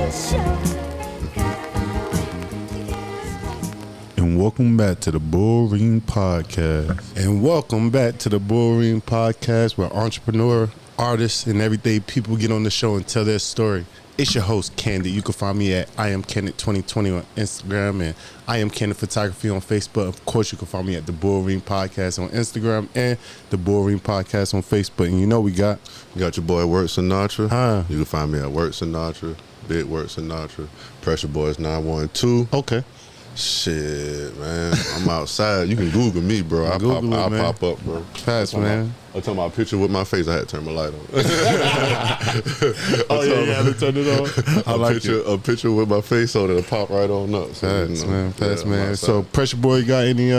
And welcome back to the Bullring Podcast. And welcome back to the Bullring Podcast, where entrepreneur, artists, and everyday people get on the show and tell their story. It's your host, Candid. You can find me at I Am Candid 2020 on Instagram and I Am Candid Photography on Facebook. Of course, you can find me at the Bullring Podcast on Instagram and the Bullring Podcast on Facebook. And you know we got your boy Work Sinatra. You can find me at Work Sinatra, Big Work Sinatra, Pressure Boys 912. Okay. Shit, man. I'm outside. You can Google me, bro. I'll pop up, bro. Fast, man. I'm talking about a picture with my face. I had to turn my light on. Oh, yeah, they turned it on. I like a picture with my face on it. Pop right on up. So, Fast, man. So, Pressure Boy, got any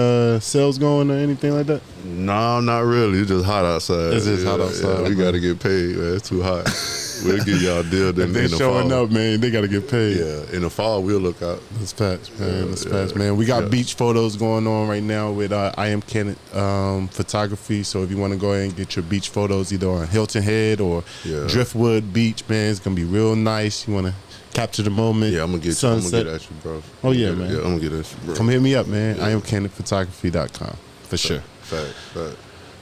sales going or anything like that? No, not really. It's just hot outside. It's just hot outside. Yeah, we got to get paid, man. It's too hot. We'll give y'all a deal in the fall. Showing up, man. They got to get paid. Yeah, in the fall, we'll look out. That's facts, man. That's facts, man. We got beach photos going on right now with I Am Candid Photography. So if you want to go ahead and get your beach photos either on Hilton Head or Driftwood Beach, man, it's going to be real nice. You want to capture the moment. Yeah, I'm going to get at you, bro. Oh, yeah, man. Yeah, I'm going to get at you, bro. Come hit me up, man. Yeah. IamCandidPhotography.com for sure. Fact.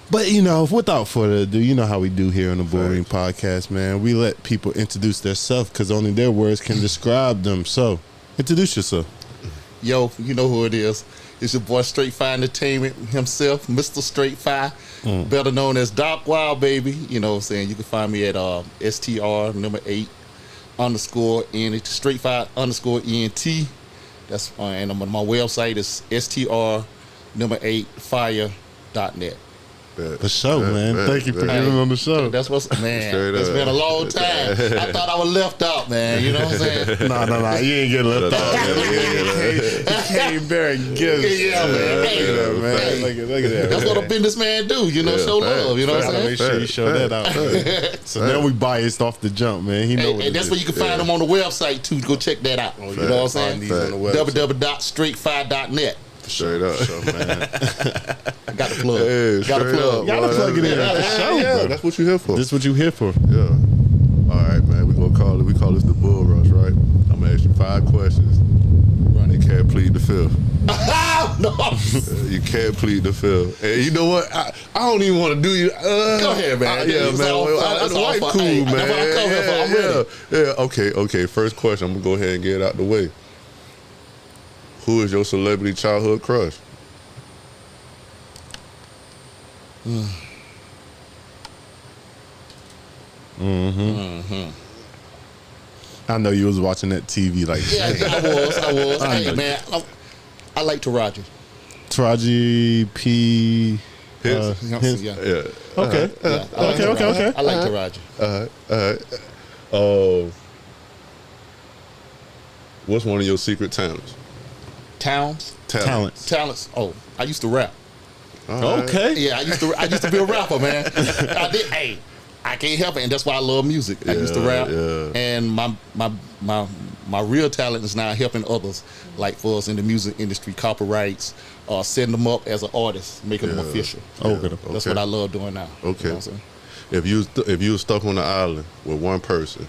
But, you know, without further ado, you know how we do here on the Bullring Podcast, man. We let people introduce themselves because only their words can describe them. So, introduce yourself. Yo, you know who it is. It's your boy Str8Fire Entertainment himself, Mr. Str8Fire, better known as Doc Wild, baby. You know what I'm saying? You can find me at STR8_, Str8Fire_ENT. That's and my website is STR8Fire.net. For sure, man. Thank you for getting on the show. That's what's, man. It's been a long time. I thought I was left out, man. You know what I'm saying? No. You ain't getting left out. He came bearing gifts. Yeah, man. Man. Look at that. That's what a businessman do. You know, show love. You know what I'm saying? Make sure you show that out. So now we biased off the jump, man. He know and that's where you can find them on the website too. Go check that out. You know what I'm saying? www.str8fire.net. Straight up. Sure, man. I got to plug. Hey, got to plug. Got to plug it in. Yeah, that's what you here for. This is what you here for. Yeah. All right, man. We call this the Bull Rush, right? I'm gonna ask you 5 questions. You can't plead the fifth. No. You can't plead the fifth. And you know what? I don't even want to do you. Go ahead, man. Yeah, man. That's white cool, hey, man. That's what I come here for. I'm ready. Yeah. Okay. First question. I'm gonna go ahead and get it out the way. Who is your celebrity childhood crush? I know you was watching that TV like I was. Hey, man, I like Taraji. Taraji P. Yeah. Okay. Okay. I like Taraji. What's one of your secret talents? Talents. Oh, I used to rap. Okay. Yeah, I used to be a rapper, man. I did. Hey, I can't help it, and that's why I love music. I used to rap, and my real talent is now helping others, like for us in the music industry, copyrights, setting them up as an artist, making them official. That's what I love doing now. Okay. You know what I'm saying? If you were stuck on the island with one person,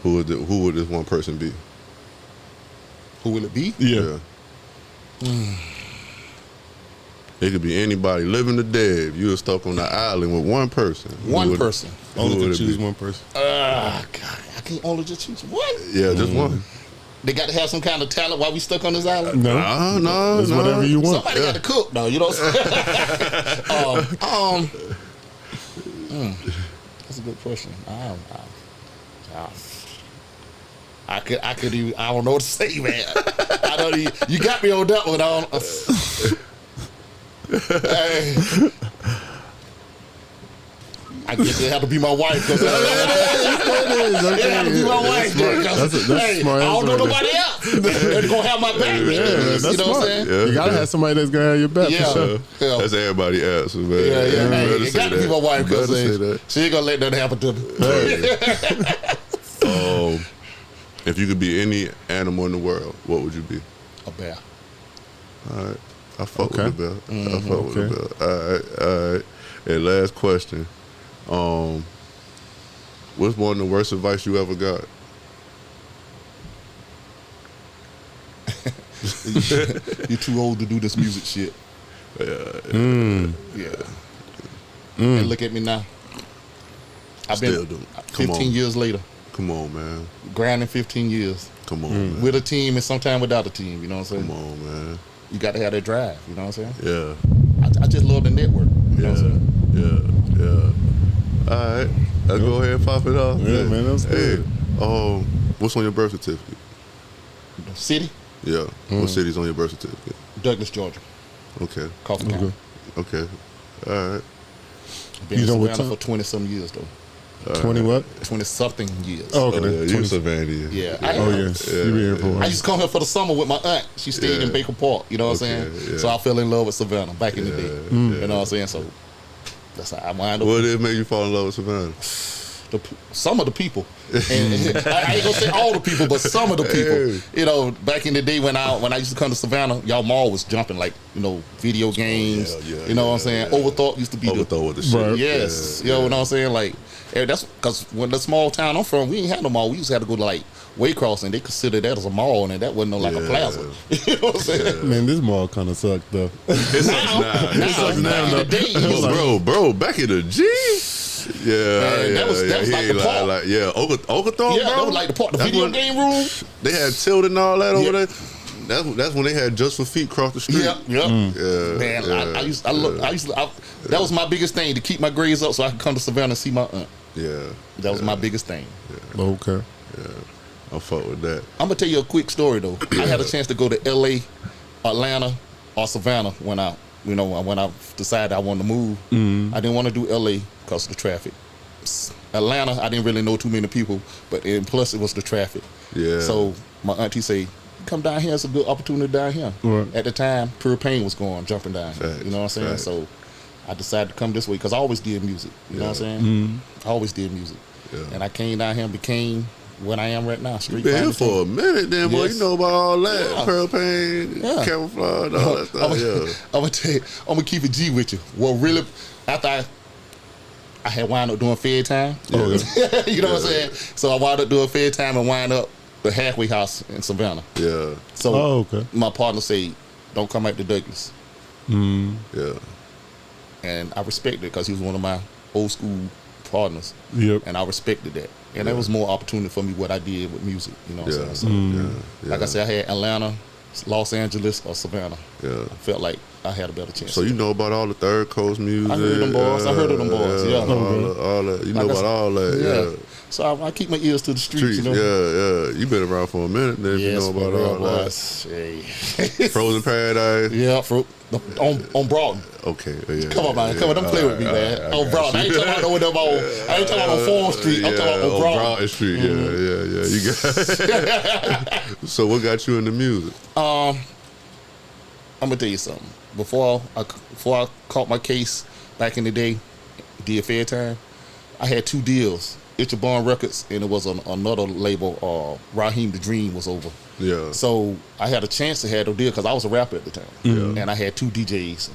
who would this one person be? Who will it be? Yeah. It could be anybody, living or dead. If you were stuck on the island with one person. One person. Only can choose one person. God, I can't only just choose one. Yeah, just one. They got to have some kind of talent while we stuck on this island? No. It's whatever you want. Somebody got to cook, though. You know what I'm saying? That's a good question. I don't know what to say, man. You got me on that one. I guess it had to be my wife. It had to be my wife. That's smart. I don't know nobody else. They're going to have my back. Yeah, that's you know what I'm saying? Yeah, you got to have somebody that's going to have your back for sure. Yeah. That's everybody else, man. It got to be my wife because she ain't going to let that happen to me. If you could be any animal in the world, what would you be? A bear. All right. I fuck with the bear. I fuck with the bear. All right. And last question. What's one of the worst advice you ever got? you're too old to do this music shit. Yeah. And look at me now. I've Still been do. 15 years later. Come on, man. Grinding 15 years. Come on, man. With a team and sometime without a team, you know what I'm saying? Come on, man. You got to have that drive, you know what I'm saying? Yeah. I just love the network, you know what I'm saying? Yeah. All right. Go ahead and pop it off. Yeah, man, that's good. Hey, what's on your birth certificate? City? Yeah. What city's on your birth certificate? Douglas, Georgia. Okay. Coffee County. Okay. All right. Been You in know what Savannah time? for 20-some years, though. 20 what? 20-something years. Oh, okay. Yeah, you 20. Savannah. Yeah. Oh, yes. You be here for I used to come here for the summer with my aunt. She stayed in Baker Park, you know what I'm saying? yeah. So I fell in love with Savannah back in the day. You know what I'm saying? So that's how I wind up. What did it make you fall in love with Savannah? Some of the people, and I ain't gonna say all the people, but some of the people. You know, back in the day when I used to come to Savannah, y'all mall was jumping like video games. You know what I'm saying? Overthought used to be Overthought with the shit. Right. Yes, you know what I'm saying? Like that's because when the small town I'm from, we ain't had no mall. We used to have to go to like Waycross, and they considered that as a mall, and that wasn't like a plaza. You know what I'm saying? Man, this mall kind of sucked though. It sucks now. Back in the day, Bro, back in the G. Yeah, Man, that was like the park. Oglethorpe, yeah, bro. that was like the part, the video game room. They had Tilda and all that over there. That's when they had Just for Feet across the street. Yep. Yeah, Man, yeah. that was my biggest thing, to keep my grades up so I could come to Savannah and see my aunt. Yeah, That was my biggest thing. Okay. I fuck with that. I'm gonna tell you a quick story though. I had a chance to go to LA, Atlanta, or Savannah when I decided I wanted to move. I didn't want to do LA because of the traffic. Atlanta, I didn't really know too many people, and plus it was the traffic. Yeah. So my auntie say, "Come down here. It's a good opportunity down here." Right. At the time, Pure Pain was jumping down here. Facts, You know what I'm saying? facts. So I decided to come this way because I always did music. You know what I'm saying? I always did music. Yeah. And I came down here and became what I am right now. Str8Fire. Been here for a minute, then, boy. Yes. You know about all that. Yeah. Pearl Pain, Yeah. camouflage, all that stuff. I'm gonna tell you, I'm gonna keep it G with you. Well, really, after I had wound up doing Fed time. You know what I'm saying? So I wound up doing Fed time and wind up the halfway house in Savannah. Yeah. So okay. my partner said, "Don't come out to Douglas," Yeah. and I respected it because he was one of my old school partners, Yep. and I respected that. And there was more opportunity for me what I did with music. You know what I'm saying? So, like I said, I had Atlanta, Los Angeles, or Savannah. Yeah. I felt like I had a better chance. So you know about all the Third Coast music. I heard them boys. I heard of them boys. Yeah. All that. You know about all that. Yeah. So I keep my ears to the streets. You know. Yeah. You been around for a minute, then you know about all that. Hey. Frozen Paradise. Yeah, on Broadway. Okay. Yeah. Come on, man. Come on, don't play with me, man. On Broadway. I ain't talking about I ain't talking about on 4th Street. I'm talking about on Broadway. Broad Street. Yeah. You got. So what got you into music? I'm gonna tell you something. Before I caught my case back in the day, did Fair Time, I had 2 deals. Ichabod Records, and it was another label, Raheem the Dream was over. Yeah. So I had a chance to have a deal because I was a rapper at the time. And I had 2 DJs.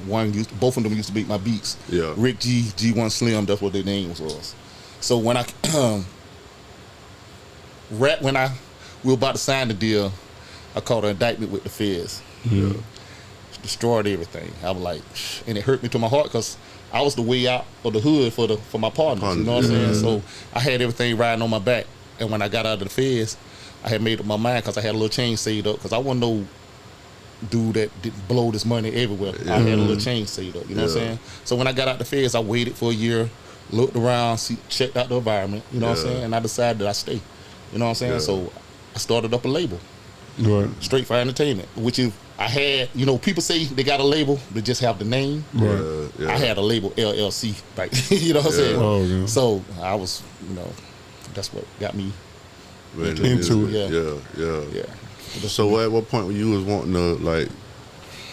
Both of them used to beat my beats. Yeah. Rick G, G1 Slim, that's what their names was. So when we were about to sign the deal, I caught an indictment with the feds. Yeah. Destroyed everything. I was like, and it hurt me to my heart because I was the way out of the hood for my partners. You know what I'm saying? So I had everything riding on my back. And when I got out of the feds, I had made up my mind because I had a little change saved up because I wasn't no dude that didn't blow this money everywhere. I had a little change saved up. You know what I'm saying? So when I got out the feds, I waited for a year, looked around, checked out the environment. You know what I'm saying? And I decided that I stay. You know what I'm saying? So I started up a label. Right. Str8Fire Entertainment, which is I had, people say they got a label, they just have the name. Right. Yeah. I had a label LLC, like you know what I'm saying. Oh, yeah. So I was, that's what got me into it. Yeah. So at what point when you was wanting to like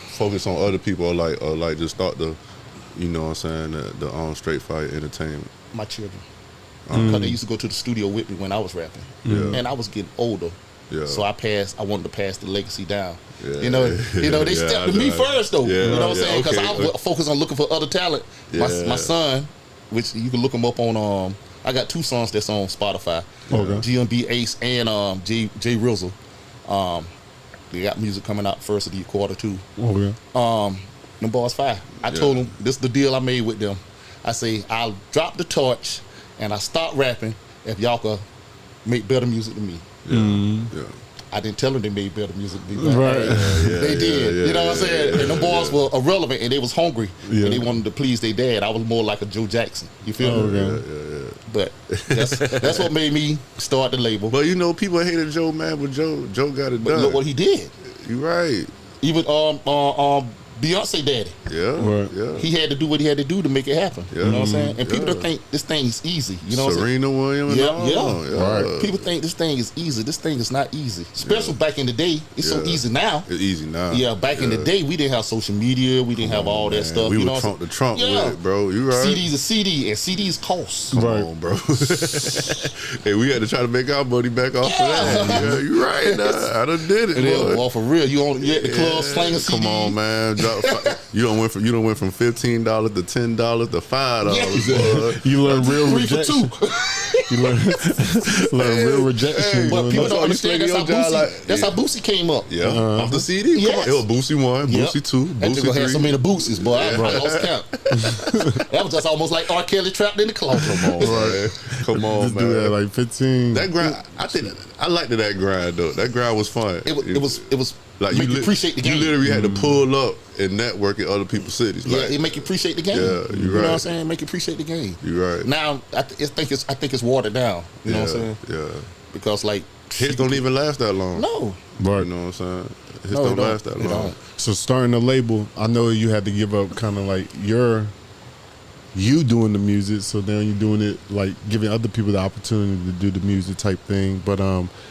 focus on other people or like just start the, you know what I'm saying, the Str8Fire Entertainment? My children, because they used to go to the studio with me when I was rapping, and I was getting older. Yeah. So I wanted to pass the legacy down. Yeah. They stepped to me first though. Yeah. You know what I'm saying? Because Okay. I focus on looking for other talent. My son, which you can look him up on. I got 2 songs that's on Spotify. Okay. GMB Ace and J Rizzle. they got music coming out first of the quarter too. Okay. Them boys fire. I told them this is the deal I made with them. I say I'll drop the torch and I start rapping if y'all could make better music than me. Yeah. I didn't tell them they made better music than me. Right. They did. You know what I'm saying? And them boys were irrelevant and they was hungry Yeah. and they wanted to please their dad. I was more like a Joe Jackson. You feel me? Okay. But that's what made me start the label. But you know, people hated Joe, man, but Joe got it But done. look what he did. You right. Even Beyonce daddy. Yeah. Right. Yeah. He had to do what he had to do to make it happen. Yeah. You know what I'm saying? And people Yeah. don't think this thing is easy. You know what I'm saying? Serena Williams. Yeah, and all. yeah. Right. People think this thing is easy. This thing is not easy. Especially back in the day. It's so Yeah. easy now. It's easy now. Yeah, back in the day, we didn't have social media. We didn't have all that Man, stuff. We you were know trunk to trunk Yeah. with it, bro. You right. CDs are CD, and CDs cost. Come Right. on, bro. Hey, we had to try to make our money back off of that. Yeah, you right. Nah, I done did it, And then, boy. well, for real, you at the club slanging CDs. Come on, man. You done went from $15 to $10 to $5. Yeah. Boy. You learn real 3 for rejection. 2. You learn real rejection. But people That's don't why you understand that's how slinging your job Boosie. That's how Boosie came up. Yeah, off the CD. Yes. Come on. It was Boosie 1, Yep. Boosie 2, That Boosie nigga 3. had so many Boosies, boy. I lost count. That was just almost like R. Kelly trapped in the closet. Come on, man. Come on, Just man. do that like 15. That grind, I liked that grind though. That grind was fun. It was like make you appreciate the game. You literally had to pull up and network in other people's cities. Yeah, Like, it make you appreciate the game. Yeah, you're You know what I'm right. saying? Make you appreciate the game. You're right. Now I think it's watered down. You know what I'm saying? Yeah. Because like Hits don't even last that long. no. Right. You know what I'm saying? Hits No, don't it last that It long. don't. So starting a label, I know you had to give up kind of like you doing the music, so now you're doing it like giving other people the opportunity to do the music type thing. But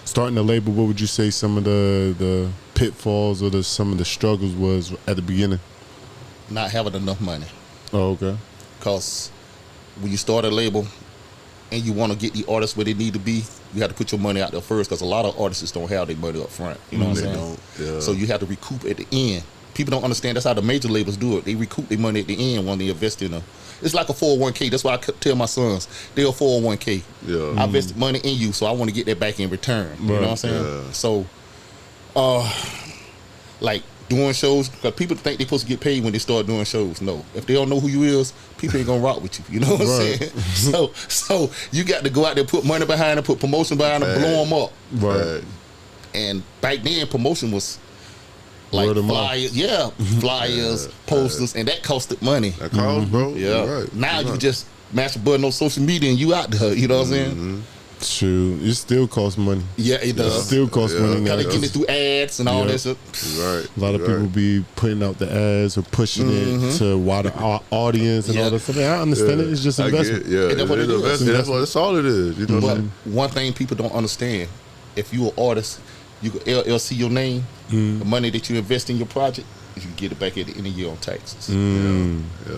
starting a label, what would you say some of the pitfalls or some of the struggles was at the beginning? Not having enough money. Oh, okay. Because when you start a label and you want to get the artists where they need to be, you have to put your money out there first. Because a lot of artists don't have their money up front. You know what I'm They saying? don't. Yeah. So you have to recoup at the end. People don't understand that's how the major labels do it. They recoup their money at the end when they invest in them. It's like a 401k. That's why I tell my sons, they're a 401k. Yeah. I invested money in you, so I want to get that back in return. You know what I'm saying? Yeah. So, like doing shows, because people think they're supposed to get paid when they start doing shows. No, if they don't know who you is, people ain't gonna rock with you. You know what I'm Right. saying? So you got to go out there, put money behind it, put promotion behind it, blow them up. Right. And back then, promotion was like Word of mouth. flyers, flyers, posters, and that costed money. That cost, bro. Yeah. You're right. Now You're you right. just mash a button on social media and you out there. You know what I'm saying? Shoot, it still costs money. Yeah, it It does. still costs money now. Gotta get it through ads and all Yeah. that stuff. You're right. A lot of You're people right. be putting out the ads or pushing it to wider audience and Yeah. all that stuff. I understand it. It's just I get investment. it. Yeah, And that's what it is it is. investment. That's all it is. You know what But I'm saying? one thing people don't understand, if you an artist, you can LLC your name, the money that you invest in your project, you can get it back at the end of the year on taxes. Yeah.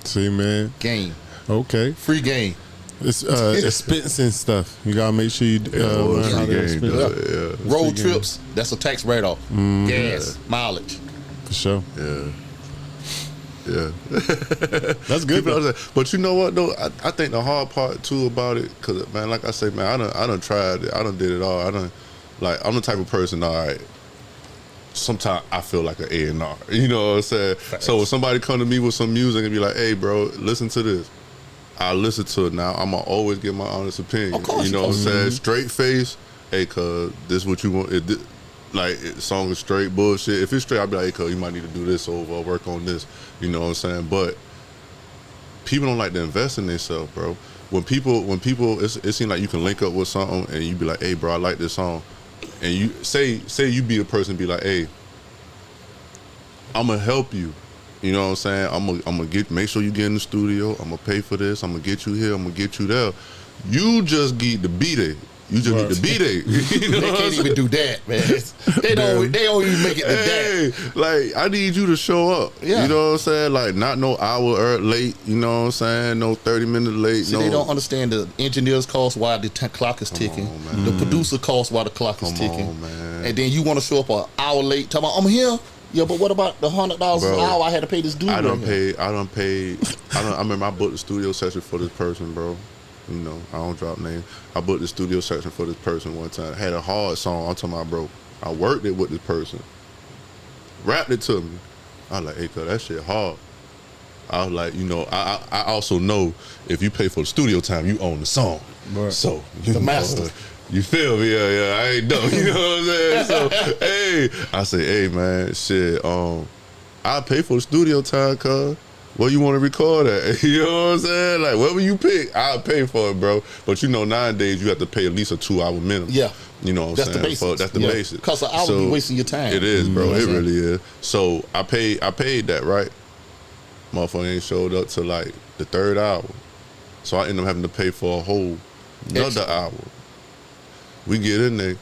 See, man. Game. Okay. Free game. It's expense and stuff. You gotta make sure you learn how to game, expense. yeah. Road trips, that's a tax write-off. Gas, mileage. For sure. Yeah. Yeah. That's good. People though. don't say- But you know what though? I think the hard part too about it, cause man, like I say, man, I done tried it. I done did it all. I'm the type of person. All right. Sometimes I feel like an A&R. You know what I'm saying? Facts. So when somebody come to me with some music and be like, "Hey, bro, listen to this," I listen to it now. I'm gonna always give my honest opinion. Of course, you know of what I'm course. saying? Straight face. Hey, cuz this what you want. Like song is straight bullshit. If it's straight, I'll be like, "Hey, cuz you might need to do this over, or work on this." You know what I'm saying? But people don't like to invest in themselves, bro. When people, it seems like you can link up with something and you be like, "Hey, bro, I like this song," and you say you be a person, be like, "Hey, I'm gonna help you." You know what I'm saying? I'm gonna make sure you get in the studio. I'm gonna pay for this. I'm gonna get you here. I'm gonna get you there. You just get the beat it. You just need to be there. You know They what I'm can't saying? even do that, man. They don't even make it to that. Hey, like I need you to show up. Yeah. You know what I'm saying? Like not no hour late. You know what I'm saying? No 30 minutes late. See, no. they don't understand the engineers cost while the clock is ticking. on, man. The producer costs while the clock is Come ticking. on, man. And then you want to show up an hour late. Talking about, I'm here. Yeah, but what about the $100 an Bro, hour I had to pay this dude? I done right here? paid. I remember I booked the studio session for this person, bro. You know, I don't drop names. I booked the studio session for this person one time. Had a hard song. I'm talking about, bro, I worked it with this person, rapped it to me. I was like, hey, cuz that shit hard. I was like, you know, I also know if you pay for the studio time, you own the song. Right. So The master. You feel me? Yeah, I ain't dumb. You know what I'm saying? So, hey, I say, hey, man, shit, I pay for the studio time, cuz. Where you want to record at? You know what I'm saying? Like, whatever you pick, I'll pay for it, bro. But you know, nowadays, you have to pay at least a 2-hour minimum. Yeah. You know what I'm saying? That's the basics. Because an hour be wasting your time. It is, bro. You know It really is. So, I paid that, right? Motherfucker ain't showed up till, like, the 3rd hour. So, I end up having to pay for a whole another hour. We get in there.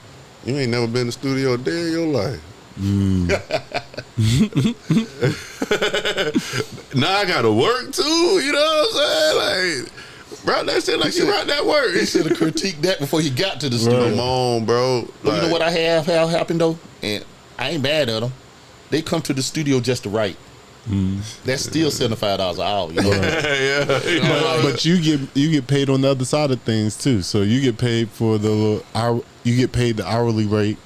You ain't never been in the studio a day in your life. Now I gotta work too. You know what I'm saying? Like, route that shit like you route that work. He should have critiqued that before he got to the studio. Come on, bro. But Like, you know what I have happened though, and I ain't mad at them. They come to the studio just to write. That's still $75 an hour. You know? yeah. But you get paid on the other side of things too. So you get paid for the little hour. You get paid the hourly rate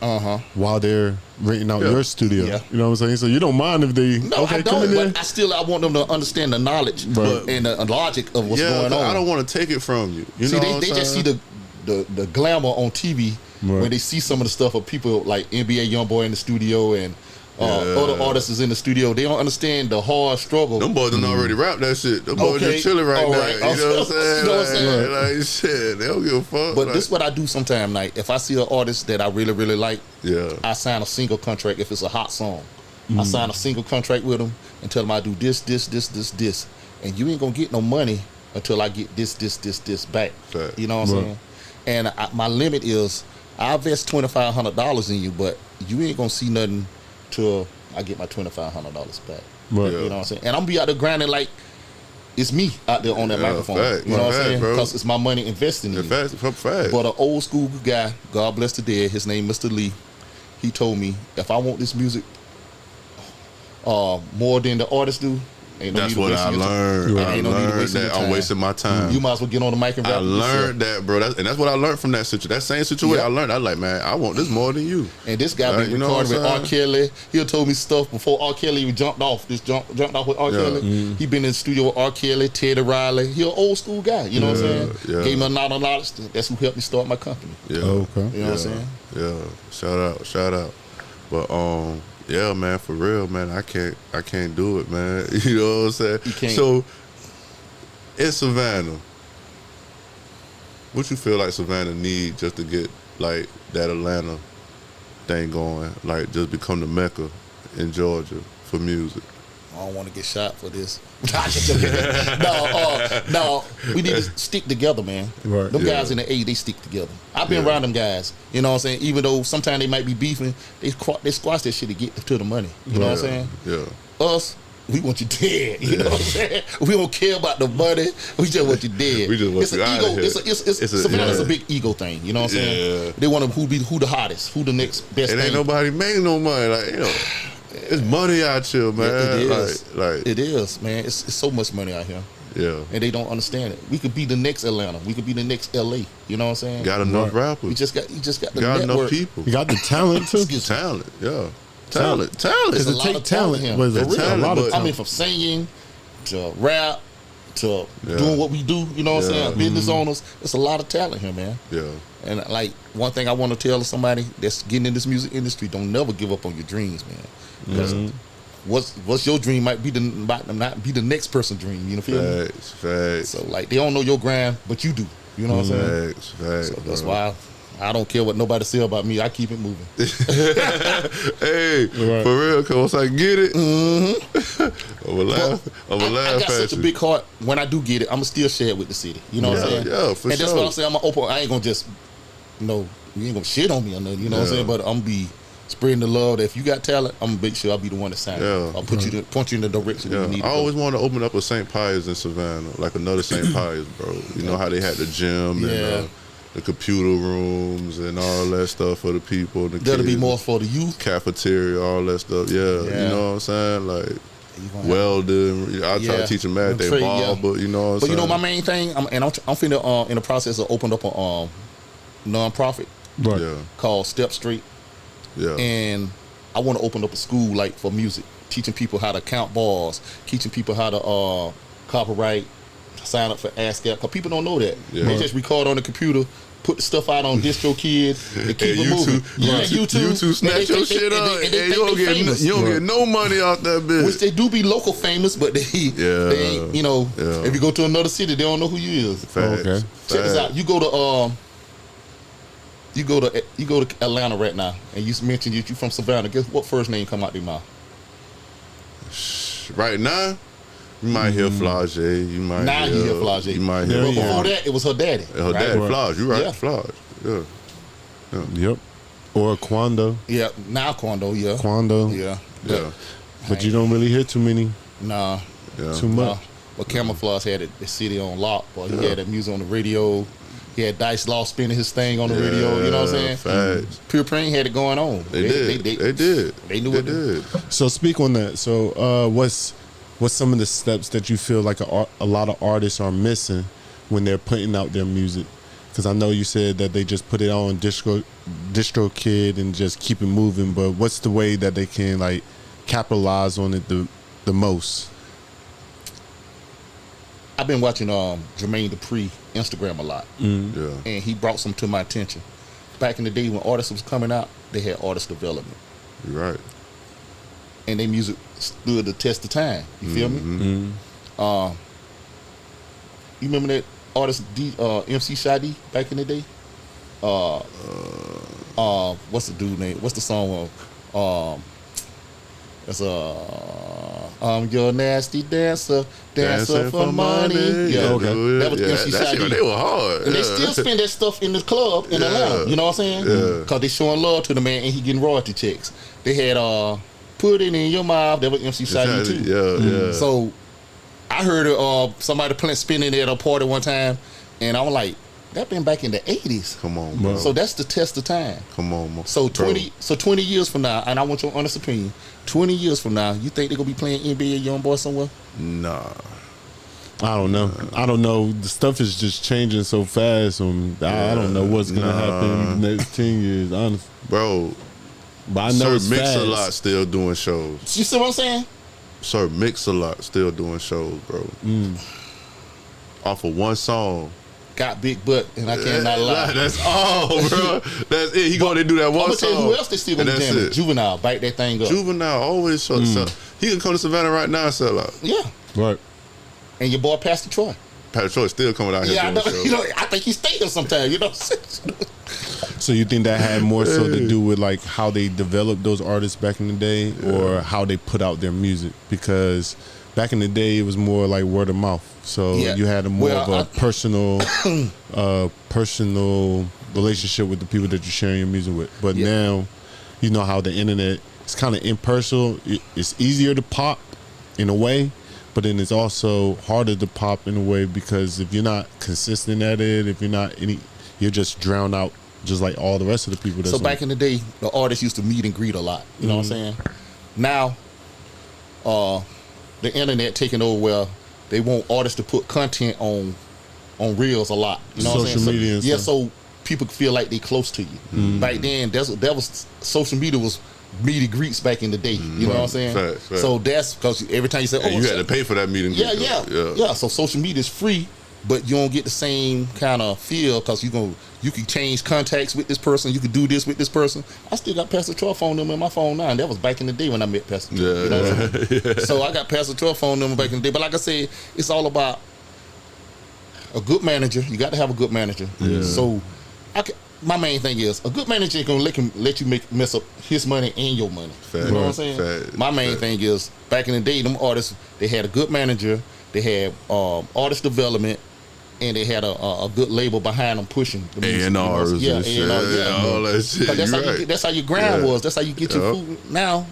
while they're renting out your studio. Yeah. You know what I'm saying? So you don't mind if they I don't. But I want them to understand the knowledge and the logic of what's going on. I don't want to take it from you. You see, know they just see the glamour on TV when they see some of the stuff of people like NBA YoungBoy in the studio and other artists is in the studio. They don't understand the hard struggle. Them boys done already rapped that shit. Them boys just chilling right now. Right. You know what I'm saying? You know what I'm saying? Like, shit, they don't give a fuck. But like, this is what I do sometimes. Like, if I see an artist that I really, really like, I sign a single contract if it's a hot song. I sign a single contract with them and tell them I do this. And you ain't going to get no money until I get this back. Fact. You know what I'm saying? And my limit is I invest $2,500 in you, but you ain't going to see nothing till I get my $2,500 back. You know what I'm saying? And I'm be out there grinding like it's me out there on that microphone. You know what I'm saying? Because it's my money investing in you. But an old school guy, God bless the dead, his name Mr. Lee, he told me if I want this music more than the artist do, ain't no that's need to what waste I your learned. time. I Ain't no need to waste your that time. I'm wasting my time. You might as well get on the mic and rap. I learned that, bro. That's what I learned from that situation. That same situation, I learned. I like, man, I want this more than you. And this guy been recording with R. Kelly. He told me stuff before R. Kelly even jumped off. Jumped off with R. Kelly. He been in the studio with R. Kelly, Teddy Riley. He an old school guy. You know what I'm saying? Gave me a lot of knowledge. That's who helped me start my company. Okay. You know what I'm saying? Yeah. Shout out. But yeah, man, for real, man, I can't do it, man. You know what I'm saying? You can't. So in Savannah, what you feel like Savannah need just to get like that Atlanta thing going, like just become the Mecca in Georgia for music? I don't want to get shot for this. No, we need to stick together, man. Right. Them guys in the A, they stick together. I've been around them guys. You know what I'm saying? Even though sometimes they might be beefing, they squash that shit to get to the money. You know what I'm saying? Yeah. Us, we want you dead. You know what I'm saying? We don't care about the money. We just want you dead. We just want it's you an out ego. of here. Savannah's a big ego thing. You know what I'm saying? Yeah. They want to who the hottest, who the next best. It ain't nobody making no money. Like, you know, it's money out here, man. It is. Like it is, man. It's so much money out here. Yeah. And they don't understand it. We could be the next Atlanta. We could be the next LA. You know what I'm saying? Got enough rappers. You just got the got network. enough people. You got the talent too. Talent, yeah. Talent. There's a lot of talent here. Was it For real. a lot of I talent? mean, from singing to rap to doing what we do. You know what I'm saying? Business owners. There's a lot of talent here, man. Yeah. And like one thing I want to tell somebody that's getting in this music industry: don't never give up on your dreams, man. Because what's your dream might not be the next person's dream. You know, feel me? Facts. So like they don't know your grind, but you do. You know what I'm saying? Facts. So that's why I don't care what nobody say about me. I keep it moving. Hey, for real, cause once I get it, I'm gonna laugh I got at such a you. big heart. When I do get it, I'm gonna still share it with the city. You know what I'm saying? Yeah, for and sure. that's what I'm saying. I'm gonna open. I ain't gonna just, you ain't gonna shit on me or nothing. You know what I'm saying? But I'm gonna be spreading the love that if you got talent, I'm gonna make sure I'll be the one to sign. Yeah. I'll point you in the direction you need. I always wanted to open up a St. Pius in Savannah, like another St. Pius, bro. You know how they had the gym and the computer rooms and all that stuff for the people. The That'll kids, be more for the youth. Cafeteria, all that stuff. Yeah. You know what I'm saying? Like welding. I try to teach them that. They ball, but you know what I'm saying? But you know my main thing, I'm finna in the process of opening up a non-profit Right. called Str8Fire. Yeah. And I want to open up a school like for music, teaching people how to count bars, teaching people how to copyright, sign up for ASCAP, because people don't know that. Yeah. They just record on the computer, put the stuff out on DistroKid, and keep it moving. YouTube snatch your shit up, and you don't get no money off that bitch. Which they do be local famous, but they ain't, you know, if you go to another city, they don't know who you is. Facts. Okay. Check this out. You go to Atlanta right now, and you mentioned you from Savannah. Guess what first name come out their mouth? Right now, you might hear Flage. You might hear Flage. You might hear. But before that, it was her daddy. Her daddy, Flage. You right, Yeah. Flage. Yeah. Yep. Or Quando. Yeah, now Quando. Yeah. Quando. Yeah. Yeah. But you don't really hear too many. Nah. Yeah. Too much. But Camouflage had the city on lock. Boy, he had that music on the radio. He had Dice Law spinning his thing on the radio. You know what I'm saying? Facts. Pure Praying had it going on. They did. They knew They what did. So speak on that. So what's some of the steps that you feel like a lot of artists are missing when they're putting out their music? Because I know you said that they just put it on DistroKid and just keep it moving. But what's the way that they can like capitalize on it the most? I've been watching Jermaine Dupri Instagram a lot, Yeah. and he brought some to my attention. Back in the day when artists was coming out, they had artist development, You're right. and their music stood the test of time. You feel me? You remember that artist MC Shadi back in the day? What's the dude name? What's the song of? It's I'm your nasty dancer for money. Yeah, okay. That was MC that shit, Shadi. they were hard. And they still spend that stuff in the club in Atlanta. You know what I'm saying? Yeah. Because they showing love to the man and he getting royalty checks. They had Put It In Your Mouth. That was MC Shadi too. Yeah. So I heard somebody spinning it at a party one time, and I was like, that been back in the 80s. Come on, bro. So that's the test of time. Come on, bro. So 20 years from now, and I want your honest opinion, 20 years from now, you think they're gonna be playing NBA YoungBoy somewhere? Nah. I don't know. I don't know. The stuff is just changing so fast. I don't know what's gonna happen in the next 10 years, honestly. Bro. But I know it's Sir fast. Mix-a-Lot still doing shows. You see what I'm saying? Sir Mix-a-Lot still doing shows, bro. Off of one song. Got big butt, and I cannot lie. That's all, bro. That's it. He gonna do that one I'm gonna song. tell you who else they still gonna be and that's jamming. it. Juvenile, bite that thing up. Juvenile always sell. He can come to Savannah right now and sell out. Yeah, Right. and your boy Pastor Troy. Patrick Troy still coming out here Yeah, I doing know. shows. You know, I think he stayed there sometime. You know. So you think that had more so to do with like how they developed those artists back in the day, or how they put out their music? Because back in the day, it was more like word of mouth. So you had a more of a personal relationship with the people that you're sharing your music with. But now, you know how the internet is kind of impersonal. It's easier to pop in a way, but then it's also harder to pop in a way because if you're not consistent at it, if you're not you're just drowned out, just like all the rest of the people. So back in the day, the artists used to meet and greet a lot. You know what I'm saying? Now, the internet taking over where they want artists to put content on reels a lot. You know what I'm saying? Social media and stuff. So people feel like they close to you. Back then, that was social media was meet and greets back in the day. You know what I'm saying? Fact. So that's because every time you say, And you had to pay for that meeting. Yeah. So social media is free, but you don't get the same kind of feel because you can change contacts with this person. You can do this with this person. I still got Pastor Troy phone number in my phone now, and that was back in the day when I met Pastor Troy. You know what I'm saying? So I got Pastor Troy phone number back in the day. But like I said, it's all about a good manager. You got to have a good manager. Yeah. So my main thing is a good manager ain't gonna let you mess up his money and your money. Fact. You know what I'm saying? Fact. My main thing is back in the day, them artists, they had a good manager, they had artist development, and they had a good label behind them pushing the music. A&Rs and shit. All that shit. That's how your grind was. That's how you get your food. Now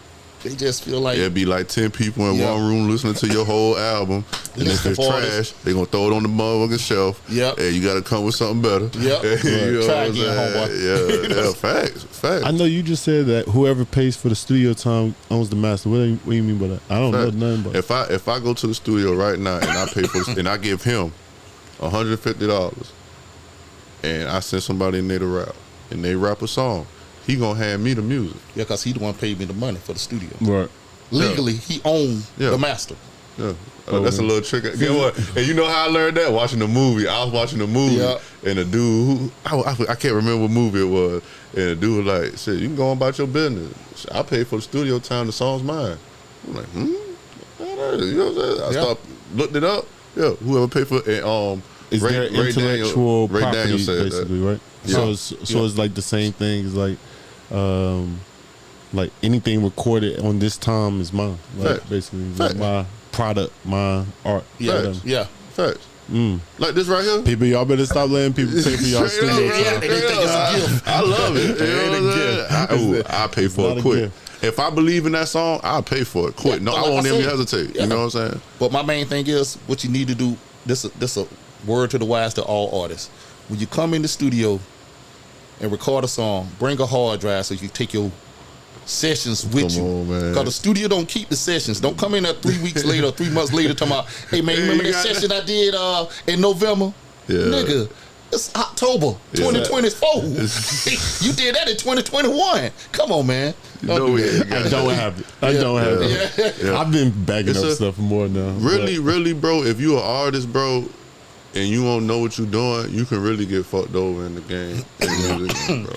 they just feel like it'd be like 10 people in one room listening to your whole album, and if it's trash, they gonna throw it on the motherfucking shelf. Yep. And you gotta come with something better. Yep. You know Try what I'm again, saying? homeboy. Yeah, facts. I know you just said that whoever pays for the studio time owns the master. What do you mean by that? I don't know nothing about it. If I go to the studio right now and I pay for and I give him $150 and I send somebody in there to rap and they rap a song, he gonna hand me the music. Yeah, because he the one paid me the money for the studio. Right. Legally, he owned the master. Yeah. That's a little trick. Get what? And you know how I learned that? Watching the movie. I was watching the movie, and a dude, I can't remember what movie it was, and the dude was like, shit, you can go on about your business. I paid for the studio time, the song's mine. I'm like, you know what I'm saying? Looked it up. Yeah, whoever paid for it. Is there intellectual Ray property, Daniel said basically, that. right? Yeah. So it's like the same thing as like anything recorded on this time is mine. Like basically, like my product, my art. Facts. Yeah. Facts. Like this right here. People, y'all better stop letting people pay for y'all studio time. They think it's a gift. I love it. I pay for it quick. If I believe in that song, I'll pay for it quick. No, I won't even hesitate. You know what I'm saying? But my main thing is what you need to do. This a word to the wise to all artists. When you come in the studio and record a song, bring a hard drive so you can take your sessions with you. Because the studio don't keep the sessions. Don't come in there 3 weeks later, 3 months later talking about, hey man, remember that session I did in November? Yeah. Nigga, it's October 2024. You did that in 2021. Come on, man. I don't have it. I've been bagging up stuff more now. Really, bro, if you an artist, bro, and you don't know what you're doing, you can really get fucked over in the game.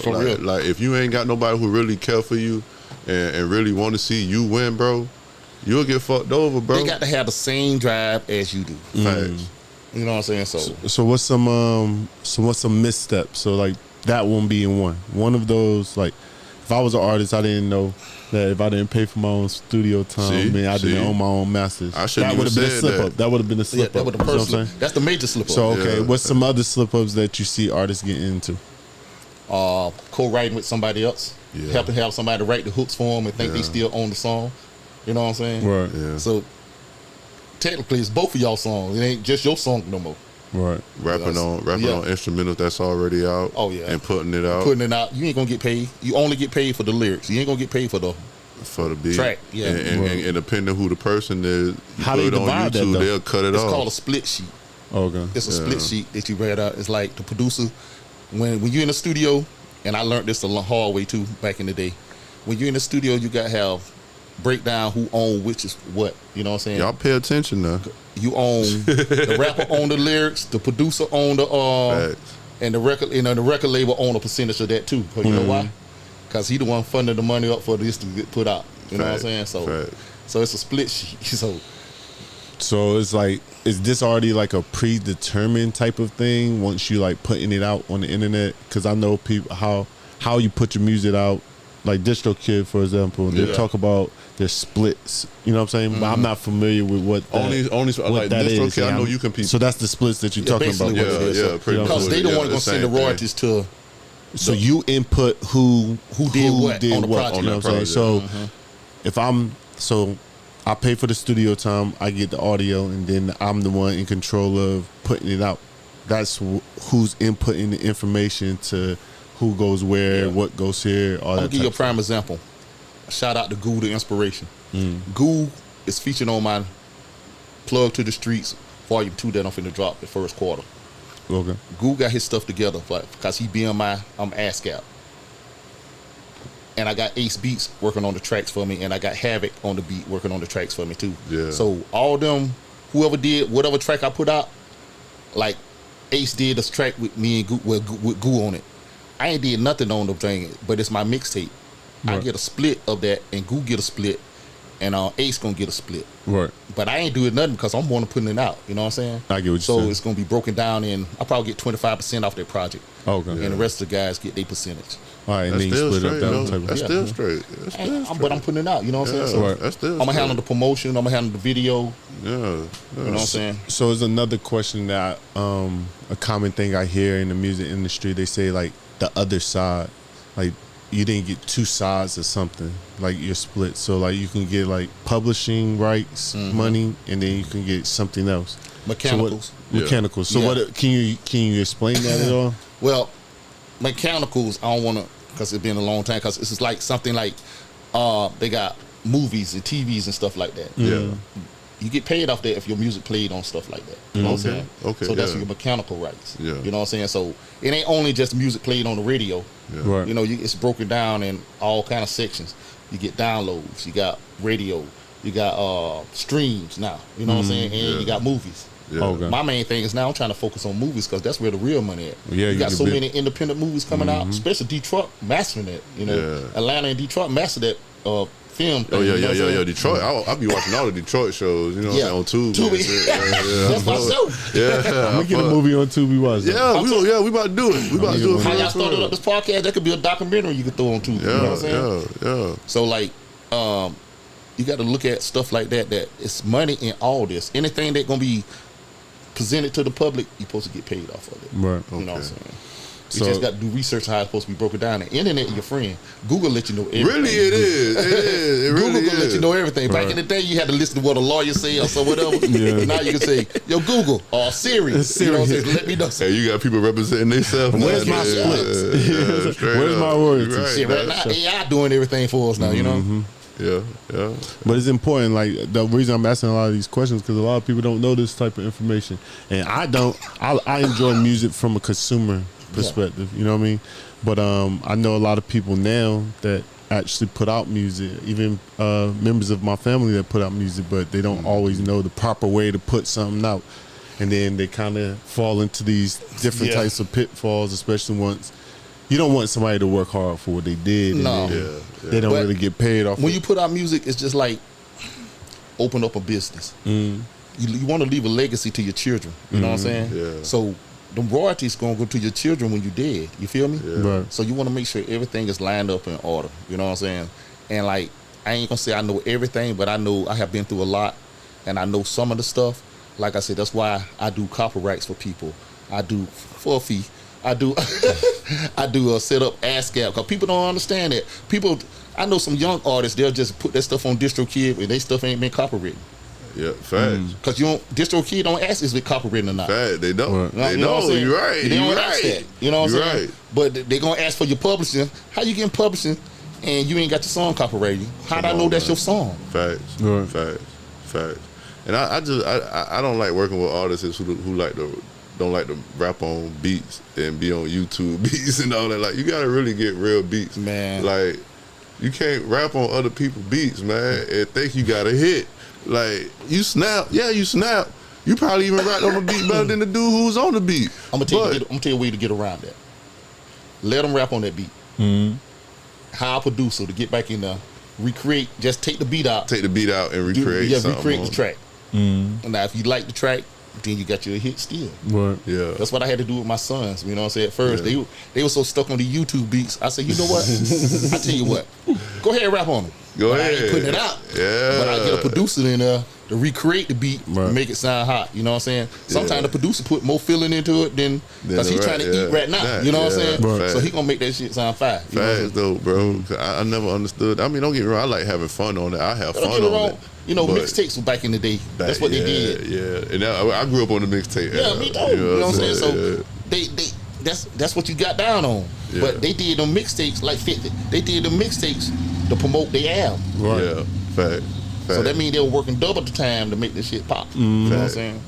For real. Like if you ain't got nobody who really care for you and really want to see you win, bro, you'll get fucked over, bro. They got to have the same drive as you do. Facts. You know what I'm saying? So what's some missteps? So like that won't be in one. One of those, like if I was an artist, I didn't know that if I didn't pay for my own studio time, I didn't own my own masters. That would have been a slip up. That would have been a slip up. That's the major slip up. So okay, what's some other slip ups that you see artists get into? Co-writing with somebody else, helping have somebody write the hooks for them and think they still own the song. You know what I'm saying? Right. Yeah. So technically, it's both of y'all songs. It ain't just your song no more. Right. Rapping on instrumentals that's already out. Oh yeah. And putting it out. You ain't gonna get paid. You only get paid for the lyrics. You ain't gonna get paid for the beat. Track. Yeah. And depending who the person is, how do you divide that? They'll cut it off. It's called a split sheet. Okay. It's a split sheet that you read out. It's like the producer when you're in the studio, and I learned this the hard way too back in the day. When you're in the studio, you gotta have breakdown who own which is what. You know what I'm saying? Y'all pay attention now. You own the rapper own the lyrics, the producer own the and the record label own a percentage of that too. Cause you know why? Because he the one funding the money up for this to get put out. You know what I'm saying? So it's a split sheet. So it's like, is this already like a predetermined type of thing once you like putting it out on the internet? Because I know people how you put your music out. Like DistroKid, for example, they talk about their splits. You know what I'm saying? But I'm not familiar with what only like that DistroKid. is. I know you compete. So that's the splits that you're talking about. Because they the one gonna send the royalties to. So you input who did what on the project. You know what I'm saying? So if I pay for the studio time, I get the audio, and then I'm the one in control of putting it out. That's who's inputting the information to who goes where, what goes here, all that. I'll give you a prime example. Shout out to Goo the Inspiration. Goo is featured on my Plug to the Streets Volume 2 that I'm finna drop the first quarter. Okay. Goo got his stuff together because he be on I'm ASCAP. And I got Ace Beats working on the tracks for me, and I got Havoc on the beat working on the tracks for me too. Yeah. So all them, whoever did whatever track I put out, like Ace did this track with me and Goo, with Goo on it. I ain't did nothing on the thing, but it's my mixtape. Right. I get a split of that, and Goo get a split, and Ace gonna get a split. Right. But I ain't doing nothing because I'm going to putting it out. You know what I'm saying? I get what you're saying. So it's gonna be broken down, and I probably get 25% off that project. Okay. And the rest of the guys get their percentage. All right, and then you split up that That's still straight. But I'm putting it out. You know what I'm saying? So that's still I'm gonna handle the promotion. I'm gonna handle the video. Yeah. You know what I'm saying? So it's another question that a common thing I hear in the music industry. They say like the other side, like you didn't get two sides of something, like you're split. So like you can get like publishing rights money, and then you can get something else. Mechanicals. Mechanicals. So what can you explain that at all? Well, mechanicals, I don't want to, because it's been a long time, because it's just like something like they got movies and TVs and stuff like that. Yeah. you get paid off that if your music played on stuff like that. You know what I'm saying? Okay, So that's yeah. your mechanical rights. Yeah. You know what I'm saying? So it ain't only just music played on the radio. Yeah. Right. You know, it's broken down in all kind of sections. You get downloads, you got radio, you got streams now. You know what I'm saying? And you got movies. Yeah. Okay. My main thing is now I'm trying to focus on movies because that's where the real money at. Yeah, you got you so can many independent movies coming out, especially Detroit mastering it. You know, Yeah. Atlanta and Detroit mastered that film thing. Oh yeah, you know what I'm saying? Detroit. I'll be watching all the Detroit shows. You know what I'm saying, on Tubi. and shit. That's my show. Yeah, I'm gonna get a movie on Tubi. Watch that. we about to do it. We about to do it. How for y'all real, started for up this podcast? That could be a documentary you could throw on Tubi. real. You know what I'm saying? Yeah. So like, you got to look at stuff like that. That it's money in all this. Anything that gonna be presented to the public, you're supposed to get paid off of it. Right. You know what I'm Okay. saying? So- You just got to do research how it's supposed to be broken down. The internet, your friend. Google let you know everything. Really, it is. It is. It Google really can let is. you know everything. Back in the day, you had to listen to what a lawyer say or so whatever. Yeah. Now you can say, "Yo, Google" or Siri. You know what I'm saying? Let me know. Hey, you got people representing themselves. Where's my splits? Where's my royalties? Right, Shit, right now AI doing everything for us now. You know. Yeah. But it's important. Like the reason I'm asking a lot of these questions because a lot of people don't know this type of information, and I don't. I enjoy music from a consumer perspective. You know what I mean? But I know a lot of people now that actually put out music, even members of my family that put out music, but they don't always know the proper way to put something out, and then they kind of fall into these different types of pitfalls, especially once. You don't want somebody to work hard for what they did. And No. then Yeah. they don't But really get paid off. When you put out music, it's just like open up a business. You want to leave a legacy to your children. You know what I'm saying? Yeah. So the royalties gonna go to your children when you're dead. You feel me? Right. So you want to make sure everything is lined up in order. You know what I'm saying? And like, I ain't gonna say I know everything, but I know I have been through a lot, and I know some of the stuff. Like I said, that's why I do copyrights for people. I do for a fee. I do a set up ASCAP because people don't understand that. People, I know some young artists, they'll just put that stuff on DistroKid and they stuff ain't been copywritten. Yeah. Facts. Because DistroKid don't ask is it copywritten or not. Facts. They don't. Right. They You know what I'm know. saying? You're right. They don't You're ask right. that. You know what I'm You're saying? right. But they gonna ask for your publishing. How you getting publishing and you ain't got your song copyrighted? How do I know that's your song? Facts. Right. Facts. And I don't like working with artists who don't like to rap on beats and be on YouTube beats and all that. Like, you gotta really get real beats, Man. Like, you can't rap on other people's beats, man, and think you got a hit. Like, you snap, you snap. You probably even rap on the beat better than the dude who's on the beat. I'm gonna tell you a way to get around that. Let them rap on that beat. Hire a producer to get back in there, recreate. Just take the beat out. Take the beat out and recreate something. Recreate on the it. track. And now, if you like the track, then you got your hit still. Right. Yeah. That's what I had to do with my sons. You know what I'm saying? At first, Yeah. they were so stuck on the YouTube beats. I said, you know what? I tell you what. Go ahead and rap on them. Go But I ahead. ain't putting it out. Yeah. But I get a producer in there to recreate the beat Right. and make it sound hot. You know what I'm saying? Sometimes the producer put more feeling into it than because the he's rap, trying to eat right now. yeah. You know what I'm saying? Right. So he gonna make that shit sound fire. You know what I'm Facts though, bro. 'Cause I never understood. I mean, don't get me wrong. I like having fun on it. I have saying? Don't fun get me on wrong. it. You know, But mixtapes were back in the day. That's what they did. Yeah, and I grew up on the mixtape. Yeah, era, me too. You know what I'm saying? So Yeah. that's what you got down on. Yeah. But they did them mixtapes like 50. They did them mixtapes to promote their album. Right. Yeah, fact. So that means they were working double the time to make this shit pop. You know what I'm Fact. saying?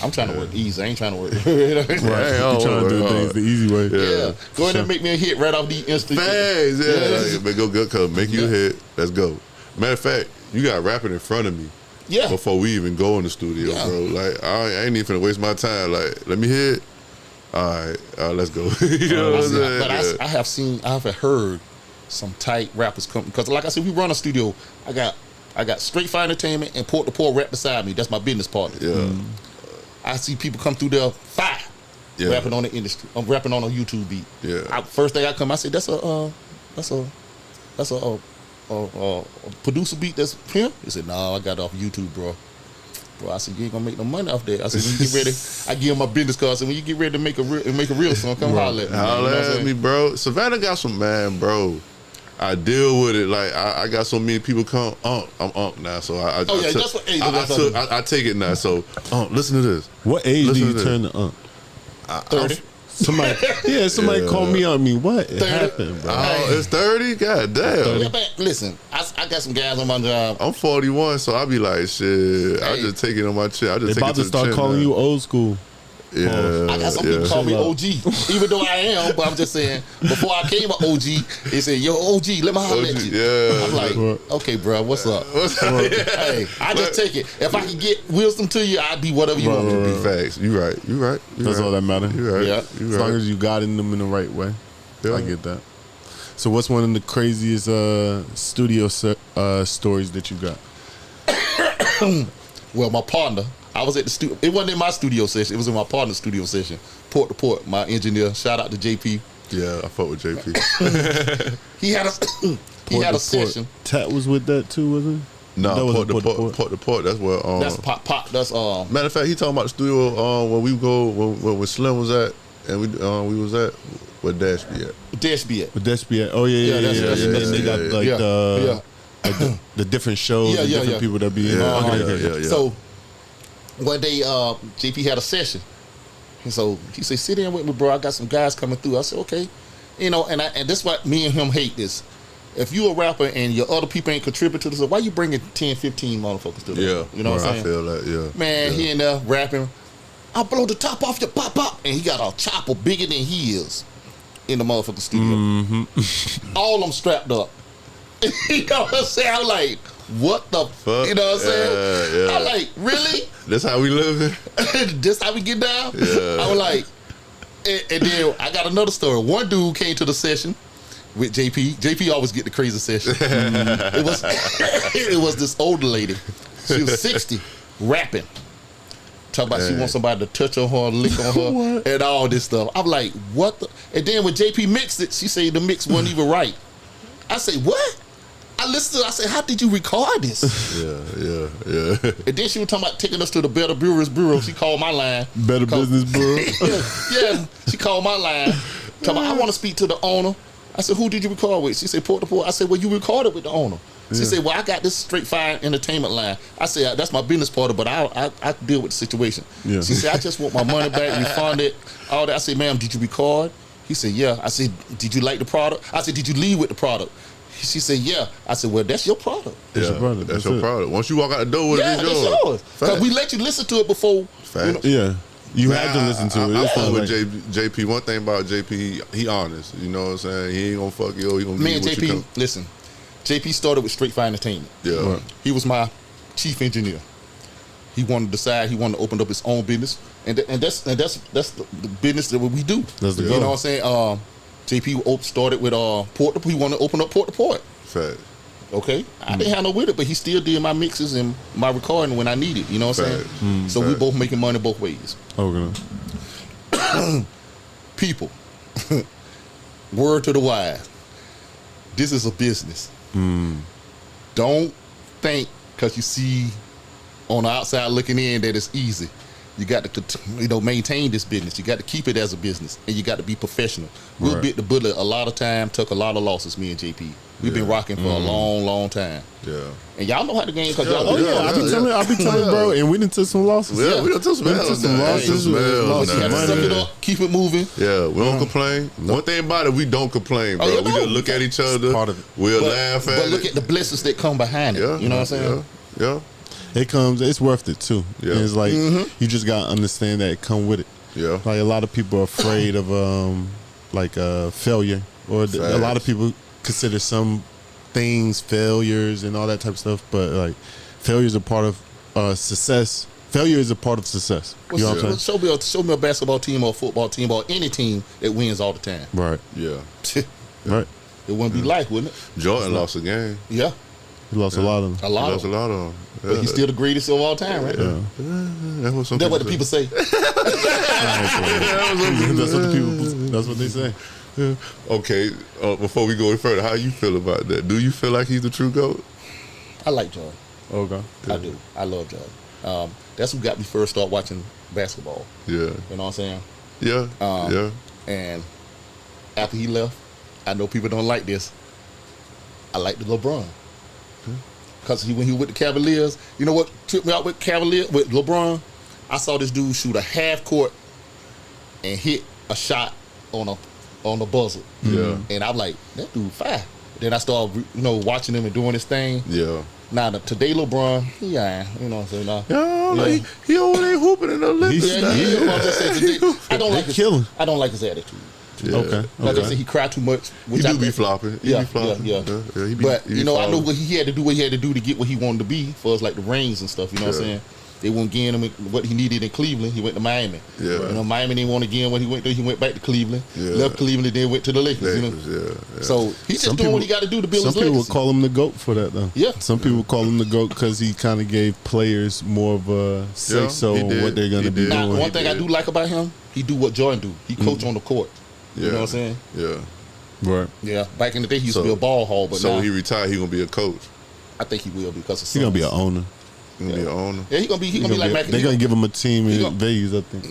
I'm trying to work easy. I ain't trying to work. Right. Hey, You're trying to do hard. things the easy way. Yeah. Go ahead and make me a hit right off the instant. Facts, yeah. Like, go, cuz make you a hit. Let's go. Matter of fact, you got rapping in front of me. Yeah. Before we even go in the studio, Yeah. bro. Like, I ain't even finna waste my time. Like, let me hear it. All right, let's go. You know what I'm saying? But Yeah. I have heard some tight rappers come because, like I said, we run a studio. I got Str8Fire Entertainment and Port to Port rap beside me. That's my business partner. Yeah. I see people come through there fire, Yeah. rapping on the industry. I'm rapping on a YouTube beat. Yeah. First thing I come, I say that's a producer beat that's him. He said, "No, I got it off YouTube, bro." Bro, I said, "You ain't gonna make no money off that." I said, "When you get ready," I give him my business card. I said, "When you get ready to make a real song, come holler at me." man." You know Holla what I'm at saying? me, bro. Savannah got some, man, bro. I deal with it. Like, I got so many people come. I'm now, so I Oh, yeah, I took- that's what age I, that's took- what I take it now. So, listen to this. What age Listen do you to turn to 30. Somebody, somebody called me on me. What 30. happened, bro? Oh, it's 30? God damn. Yeah, but listen, I I got some guys on my job. I'm 41, so I be like, shit. I just take it on my chin. I just They take about it to to start the chin, calling man. you old school. Yeah, I got some people call me OG, even though I am. But I'm just saying, before I came an OG, they said, "Yo, OG, let me holler at you." Yeah. I'm like, okay, bro, what's up? Hey, I just take it. If I can get wisdom to you, I'd be whatever you want me to be. Facts. You right. That's all that matters. You right. Yeah. You As right. long as you guiding them in the right way. Yeah. I get that. So what's one of the craziest studio stories that you got? Well, my partner, I was at the studio. It wasn't in my studio session. It was in my partner's studio session. Port to port, my engineer. Shout out to JP. Yeah, I fuck with JP. He had a session. Tat was with that too, wasn't he? No, That was port to port. That's what. That's pop. That's Matter of fact, he talking about the studio when we go when Slim was at, and we was at where Dash be at. Dash be it. But that's be oh yeah. that's- And then they got like the different shows, Yeah, and yeah, different yeah. people that be in. Yeah, Okay. yeah. So one day, JP had a session, and so he said, "Sit in with me, bro. I got some guys coming through." I said, "Okay," and this what me and him hate this. If you a rapper and your other people ain't contribute to this, why you bringing 10, 15 motherfuckers to this? Yeah, You know what I'm I saying? feel that. Yeah, Man, yeah. he in there rapping. I'll blow the top off your pop, and he got a chopper bigger than he is in the motherfucking studio. Mm-hmm. All them strapped up. You know what I'm saying? I'm like, what the Fuck. You know what I'm saying? Yeah. I'm like, really? That's how we living. This how we get down? Yeah. I was like, and then I got another story. One dude came to the session with JP. JP always get the crazy session. It was this older lady. She was 60, rapping. Talking about she wants somebody to touch on her, lick on her, and all this stuff. I'm like, what the? And then when JP mixed it, she said the mix wasn't even right. I say, what? I listened to it, I said, how did you record this? Yeah. And then she was talking about taking us to the Better Brewers Bureau. She called my line. Better Business Bureau. Yeah, she called my line. Talking about, I want to speak to the owner. I said, who did you record with? She said, Port to Port. I said, well, you recorded with the owner. She said, well, I got this Str8Fire entertainment line. I said, that's my business partner, but I deal with the situation. Yeah. She said, I just want my money back, refund it, all that. I said, ma'am, did you record? He said, yeah. I said, did you like the product? I said, did you leave with the product? She said, yeah. I said, well, that's your product. That's your product. That's That's your it. product. Once you walk out the door with Yeah, it, it's that's yours. yours. Because we let you listen to it before. Facts. Yeah. You had to listen to it. I It's fuck not with like- JP. One thing about JP, he honest. You know what I'm saying? He ain't gonna fuck you. He gonna Me give and you what you JP, listen, JP started with Str8Fire Entertainment. Yeah. He was my chief engineer. He wanted to decide he wanted to open up his own business, and that's the business that we do. That's the you goal. know what I'm saying? JP started with Port. He wanted to open up Port to Port. Fact. Okay, I didn't have no with it, but he still did my mixes and my recording when I needed. You know what I'm saying? So we Fact. both making money both ways. Okay. People, word to the wise, this is a business. Don't think because you see on the outside looking in that it's easy. You got to maintain this business. You got to keep it as a business, and you got to be professional. We Right. bit the bullet a lot of time, took a lot of losses. Me and JP, we've been rocking for a long, long time, Yeah. and y'all know how the game. Because Yeah, y'all Oh know yeah, I be yeah. telling, bro, and we done took some losses. Yeah, we done took some We done L's. took some now. losses. Some We L's lost you now. got to suck it up, keep it moving. Yeah, we don't complain. One thing about it, we don't complain, bro. Oh, you We know. just look at each other. part of it. We'll But, laugh at but it. look at the blessings that come behind it. Yeah. You know what I'm saying? Yeah. It's worth it too. Yeah. And it's like you just gotta understand that it come with it. Yeah. Like a lot of people are afraid of failure, or a lot of people consider some things failures and all that type of stuff. But like failure is a part of success. Failure is a part of success. You know what I'm saying? Show me a basketball team or a football team or any team that wins all the time. Right. Yeah. It Right. wouldn't be life, wouldn't it? Jordan lost a game. Yeah, He lost a lot of them. a He lot lost of a them. lot of them. But he's still the greatest of all time, right? That's what some That's what the people say. That's what they say. Okay, before we go any further, how you feel about that? Do you feel like he's the true GOAT? I like Jordan. Okay. I do. I love Jordan. That's who got me first start watching basketball. Yeah. You know what I'm saying? Yeah. Yeah. And after he left, I know people don't like this. I like the LeBron. Because when he was with the Cavaliers, you know what took me out with LeBron? I saw this dude shoot a half court and hit a shot on a buzzer. Yeah. And I'm like, that dude fire. then I started, watching him and doing his thing. Yeah. Now today, LeBron, you know what I'm saying? Yeah, he over there hooping in the Olympics. I don't like killing. I don't like his attitude. Yeah. Okay. Like I said, he cried too much. He do be flopping. He be flopping. Yeah. But he be I know flopping. what he had to do. What he had to do to get what he wanted to be, for us, like the rings and stuff. You know what I'm saying? They weren't getting him what he needed in Cleveland. He went to Miami. Yeah. Miami didn't want to get him what he went there. He went back to Cleveland. Yeah. Left Cleveland, then went to the Lakers. Yeah. So he's just doing what he got to do to build his Some people would legacy. call him the GOAT for that, though. Yeah. Some people would call him the GOAT because he kind of gave players more of a say-so he on did. what they're going to He be did. Now, doing. one thing I do like about him, he do what Jordan do. He coach on the court. You know what I'm saying? Yeah. Right. Yeah. Back in the day, he used to be a ball hog, but so now he retired. He gonna be a coach. I think he will because of He's going to be an owner. He gonna be an owner. Yeah, he gonna be like Magic. They're going to give him a team he in gonna- Vegas, I think.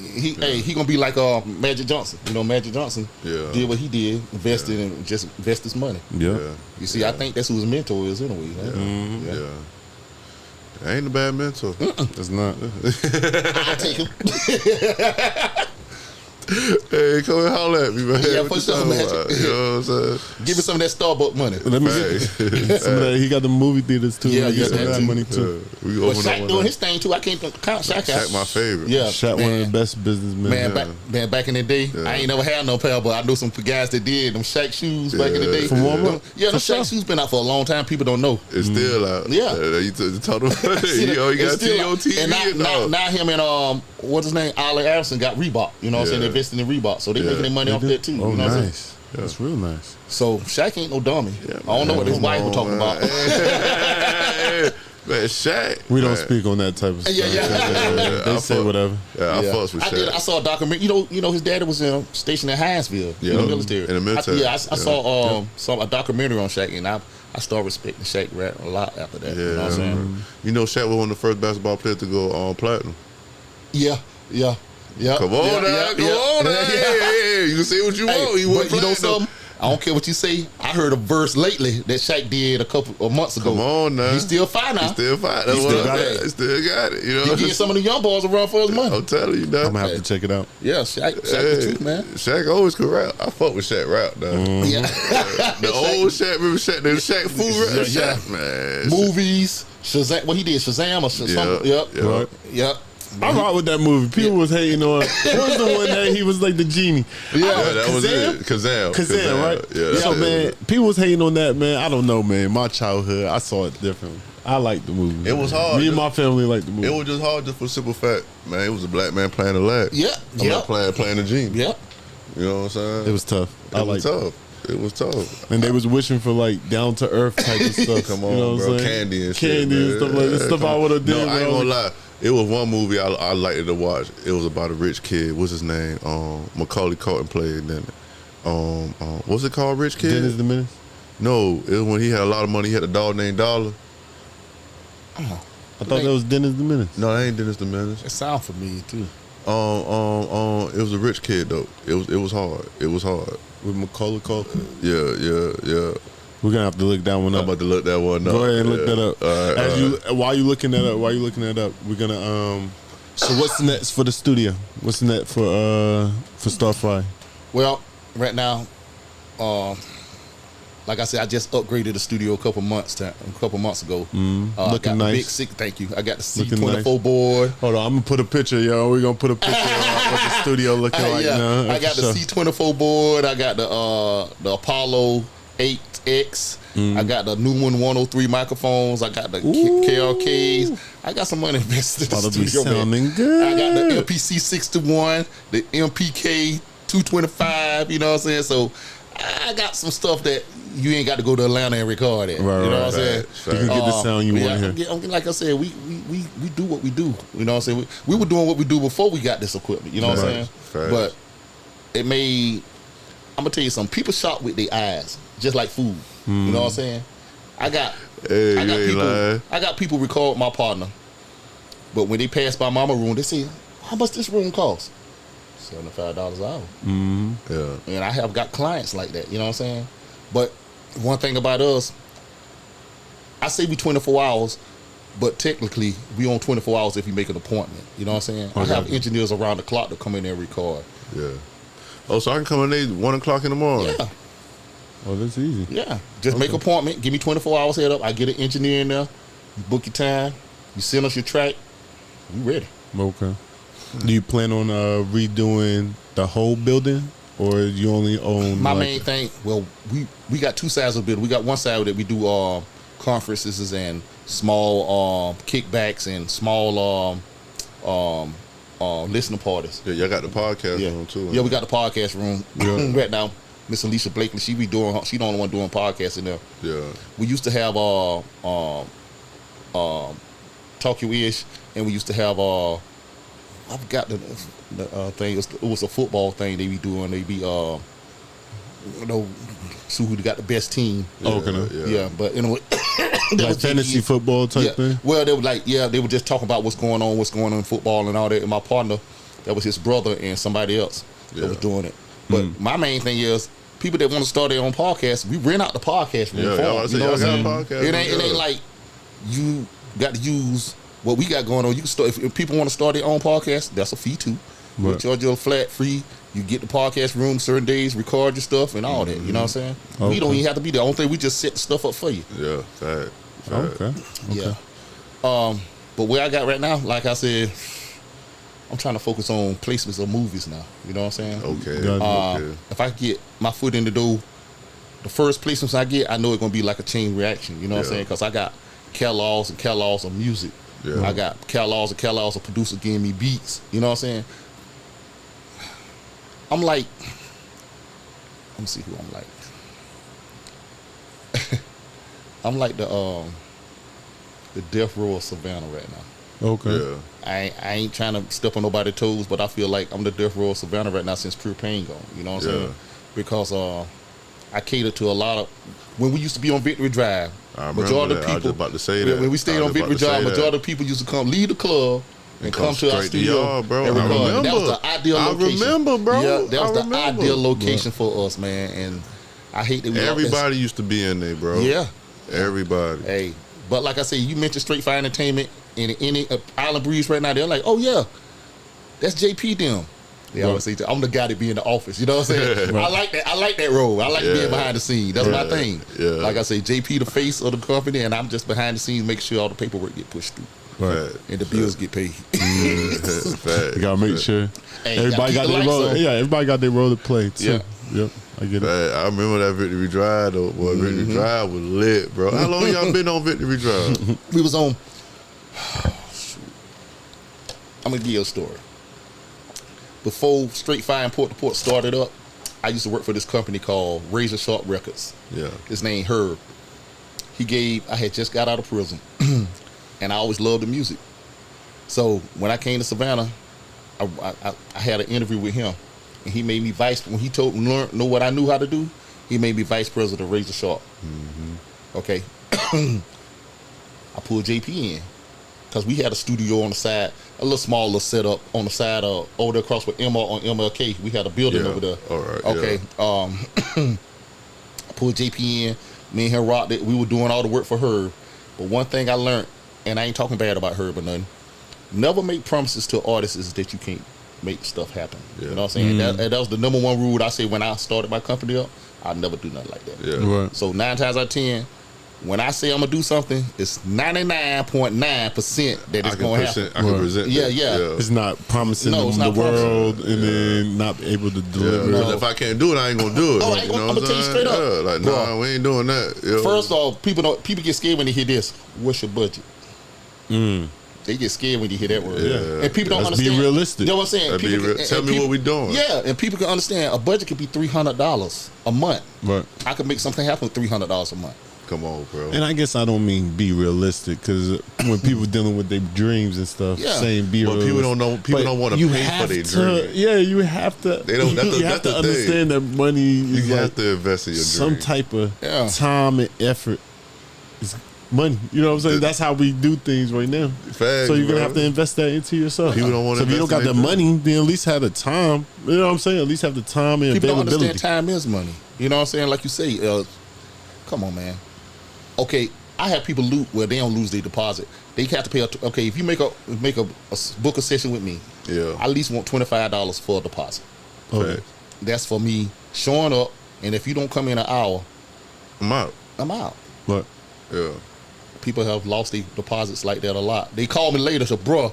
He gonna be like Magic Johnson. Magic Johnson did what he did, invested and just invest his money. Yeah. You see, I think that's who his mentor is anyway. Right? Yeah. Ain't a bad mentor. It's not. I take him. Hey, come and holler at me, man. Yeah, What for you sure, talking man. about? You know what I'm saying? Give me some of that Starbucks money. Let me Hey. some of that. He got the movie theaters, too. Yeah, He got yeah, some of that that too. money, too. We But open Shaq up doing his thing too. I can't count Shaq out. Shaq my favorite. Yeah, Shaq, one of the best businessmen. back in the day, I ain't never had no pair, but I know some guys that did them Shaq shoes back in the day. For Walmart? Yeah, them For Shaq sure. shoes been out for a long time. People don't know. It's still out. Yeah. You told him. See, You got it's still on out. TV. And now him and what's his name, Allen Iverson got Reebok. You know what I'm saying? They invested in Reebok, so they making their money off that too. Oh, you know what I'm saying? nice. That's real nice. So Shaq ain't no dummy. I don't know what his wife was talking about. Man, Shaq. We don't man. speak on that type of stuff. Yeah. They I say fuck- whatever. Yeah, I fucks with Shaq. I saw a documentary. You know, his daddy was stationed in Hinesville in the military. In the military. I saw a documentary on Shaq, and I started respecting Shaq rap a lot after that. Yeah. You know what I'm saying? You know, Shaq was one of the first basketball players to go on platinum. Yeah. Come on, now. Come on, now. Hey, you can say what you want. He went But you know platinum. something? I don't care what you say. I heard a verse lately that Shaq did a couple of months ago. Come on, now. He's still fine now. He still fine. That's He what still I'm got saying. it. He still got it. You know, He getting some of the young boys around for his money. I'm telling you, dog. I'm going to have to check it out. Yeah, Shaq the truth, man. Shaq always could rap. I fuck with Shaq rap, dog. Yeah. The old Shaq, remember Shaq? The Shaq food rap, Yeah. Shaq, man. Movies, Shazam. What he did, Shazam or something. Yep. Yeah. Yep. I rock with that movie. People was hating on. What was the one that he was like the genie? Yeah, that was it. Kazam, Kazam, right? Yeah, So, that's man, it. people was hating on that, man. I don't know, man. My childhood, I saw it differently. I liked the movie. It was hard. Me and my family liked the movie. It was just hard just for the simple fact, man, it was a black man playing the lag. Yeah. I'm not playing the genie. Yep. You know what I'm saying? It was tough. It was tough. It was tough. And they was wishing for like down to earth type of stuff. Come on, you know what bro. I'm saying? Candy and shit. Candy and stuff like that. Stuff I would have did. No, I ain't bro. gonna lie. It was one movie I liked to watch. It was about a rich kid. What's his name? Macaulay Culkin played in it. What's it called? Rich Kid? Dennis the Menace? No, it was when he had a lot of money. He had a dog named Dollar. I thought that was Dennis the Menace. No, that ain't Dennis the Menace. It sound familiar too. It was a rich kid though. It was hard. It was hard. With Macaulay Culkin. Yeah. We're gonna have to look that one I'm up. about to look that one up. Go ahead and look that up. All right, While you looking that up, we're gonna so what's next for the studio? What's next for Str8Fire? Well, right now, like I said, I just upgraded the studio a couple months ago. Looking I got the nice. big six. Thank you. I got the Looking C24 nice. board. Hold on, I'm gonna put a picture, yo. We're gonna put a picture of what the studio looking like now. I got the C24 board. I got the Apollo 8X. I got the new 103 microphones. I got the KRKs. I got some money invested in About the to be studio, man. sounding good. I got the MPC 61, the MPK 225. You know what I'm saying? So I got some stuff that you ain't got to go to Atlanta and record it. Right, you know right. what I'm saying? Facts. You can get the sound you want to hear. Like I said, we do what we do. You know what I'm saying? We were doing what we do before we got this equipment. You know what I'm saying? Facts. But it made. I'm gonna tell you something. People shop with their eyes, just like food. You know what I'm saying? I got people record my partner, but when they pass by mama room, they say, "How much this room cost?" $75 an hour. Yeah. And I have got clients like that. You know what I'm saying? But one thing about us, I say we 24 hours, but technically we on 24 hours if you make an appointment. You know what I'm saying? I have engineers around the clock to come in there and record. Yeah. Oh, so I can come in there 1 o'clock in the morning. Yeah. Oh, that's easy. Yeah, just make an appointment. Give me 24 hours head up. I get an engineer in there. You book your time. You send us your track. We ready. Okay. Do you plan on redoing the whole building, or you only own? My main thing. Well, we got two sides of the building. We got one side that we do conferences and small kickbacks and small listening parties. Yeah, y'all got the podcast room too. Yeah, we got the podcast room right now. Miss Alicia Blakely, she the only one doing podcasts in there. Yeah. We used to have Talk Your Ish, and we used to have I forgot the thing. It was a football thing they be doing. They be see who got the best team. Yeah. But anyway, like fantasy football type thing. Well, they were they were just talking about what's going on in football and all that. And my partner, that was his brother and somebody else that was doing it. But my main thing is, people that want to start their own podcast, we rent out the podcast room for them. You know what I'm saying? It ain't like you got to use what we got going on. You can start if people want to start their own podcast. That's a fee too. We charge you a flat fee. You get the podcast room certain days, record your stuff and all that. You know what I'm saying? Okay. We don't even have to be there. Only thing we just set the stuff up for you. Yeah, fact. Okay. Yeah. But where I got right now, like I said, I'm trying to focus on placements of movies now. You know what I'm saying? Okay. If I get my foot in the door, the first placements I get, I know it's gonna be like a chain reaction. You know what I'm saying? Because I got catalogs and catalogs of music. Yeah. I got catalogs and catalogs of producers giving me beats. You know what I'm saying? I'm like, let me see who I'm like. I'm like the death row of Savannah right now. Okay. Yeah. I ain't trying to step on nobody's toes, but I feel like I'm the death row of Savannah right now since Pure Pain gone. You know what I'm saying? Because I cater to a lot of when we used to be on Victory Drive. I remember Majority of that. people, I was just about to say that. when we stayed on Victory Drive, majority of people used to come leave the club and come to our studio, bro. And record. I remember. That was the ideal location. I remember, bro. Yeah, that was I the remember. ideal location for us, man. And I hate that we Everybody used to be in there, bro. Yeah. Everybody. Hey, but like I said, you mentioned Str8Fire Entertainment and any Island Breeze right now. They're like, oh yeah, that's JP them. They always say, I'm the guy that be in the office. You know what I'm saying? I like that. I like that role. I like being behind the scenes. That's my thing. Yeah. Like I say, JP the face of the company, and I'm just behind the scenes, making sure all the paperwork get pushed through. Right. And the bills get paid. You gotta make sure Hey, everybody got their role. Yeah, everybody got their role to play too. Yeah. Yep. I get it. I remember that Victory Drive though. Boy, Victory Drive was lit, bro. How long y'all been on Victory Drive? We was on. I'm gonna give you a story. Before Str8Fire and Port to Port started up, I used to work for this company called Razor Sharp Records. Yeah. His name Herb. I had just got out of prison, and I always loved the music. So when I came to Savannah, I had an interview with him, and he made me when he know what I knew how to do, he made me vice president of Razor Sharp. Okay. I pulled JP in, because we had a studio on the side, a little smaller setup on the side of over there across with MR on MLK. We had a building over there. All right. Okay. Yeah. I pulled JP in. Me and him rocked it. We were doing all the work for Herb. But one thing I learned, and I ain't talking bad about Herb or nothing, never make promises to artists that you can't make stuff happen. Yeah. You know what I'm saying? That was the number one rule I say when I started my company up. I'd never do nothing like that. Yeah. Right. So 9 times out of 10, when I say I'm gonna do something, it's 99.9% that it's gonna happen. I can present Yeah, that. yeah. It's not promising No, it's them not the promising. world and then not able to deliver. Yeah, if I can't do it, I ain't gonna do it. Oh, I ain't gonna- I'ma tell you straight up. Yeah, like, Bro. nah, we ain't doing that. Yeah. First off, people get scared when they hear this. What's your budget? They get scared when you hear that word. Yeah. And people don't Let's be understand. realistic. You know what I'm saying? Let's be People real. can- Tell and me people- what we doing. Yeah, and people can understand a budget could be $300 a month. Right. I could make something happen with $300 a month. Come on, bro. And I guess I don't mean be realistic, because when people dealing with their dreams and stuff, Yeah. saying be But realistic. people don't know. People But don't want to you pay for have their to- dream. Yeah, you have to. They don't- that's you the- have that's to the thing. understand that money You is have like to invest in your dream. some type of Yeah. time and effort. Is money. You know what I'm saying? That's how we do things right now. Facts, So you're gonna bro. have to invest that into yourself. People don't wanna So if you don't invest got in the their money, then at least have the time. You know what I'm saying? At least have the time and People don't availability. understand time is money. You know what I'm saying? Like you say, come on, man. Okay, I have people lose. Well, they don't lose their deposit. They have to pay. Okay, if you make a book a session with me, Yeah. I at least want $25 for a deposit. Okay. Facts. That's for me showing up, And if you don't come in an hour, I'm out. I'm out. But Yeah. People have lost their deposits like that a lot. They call me later, said, bro,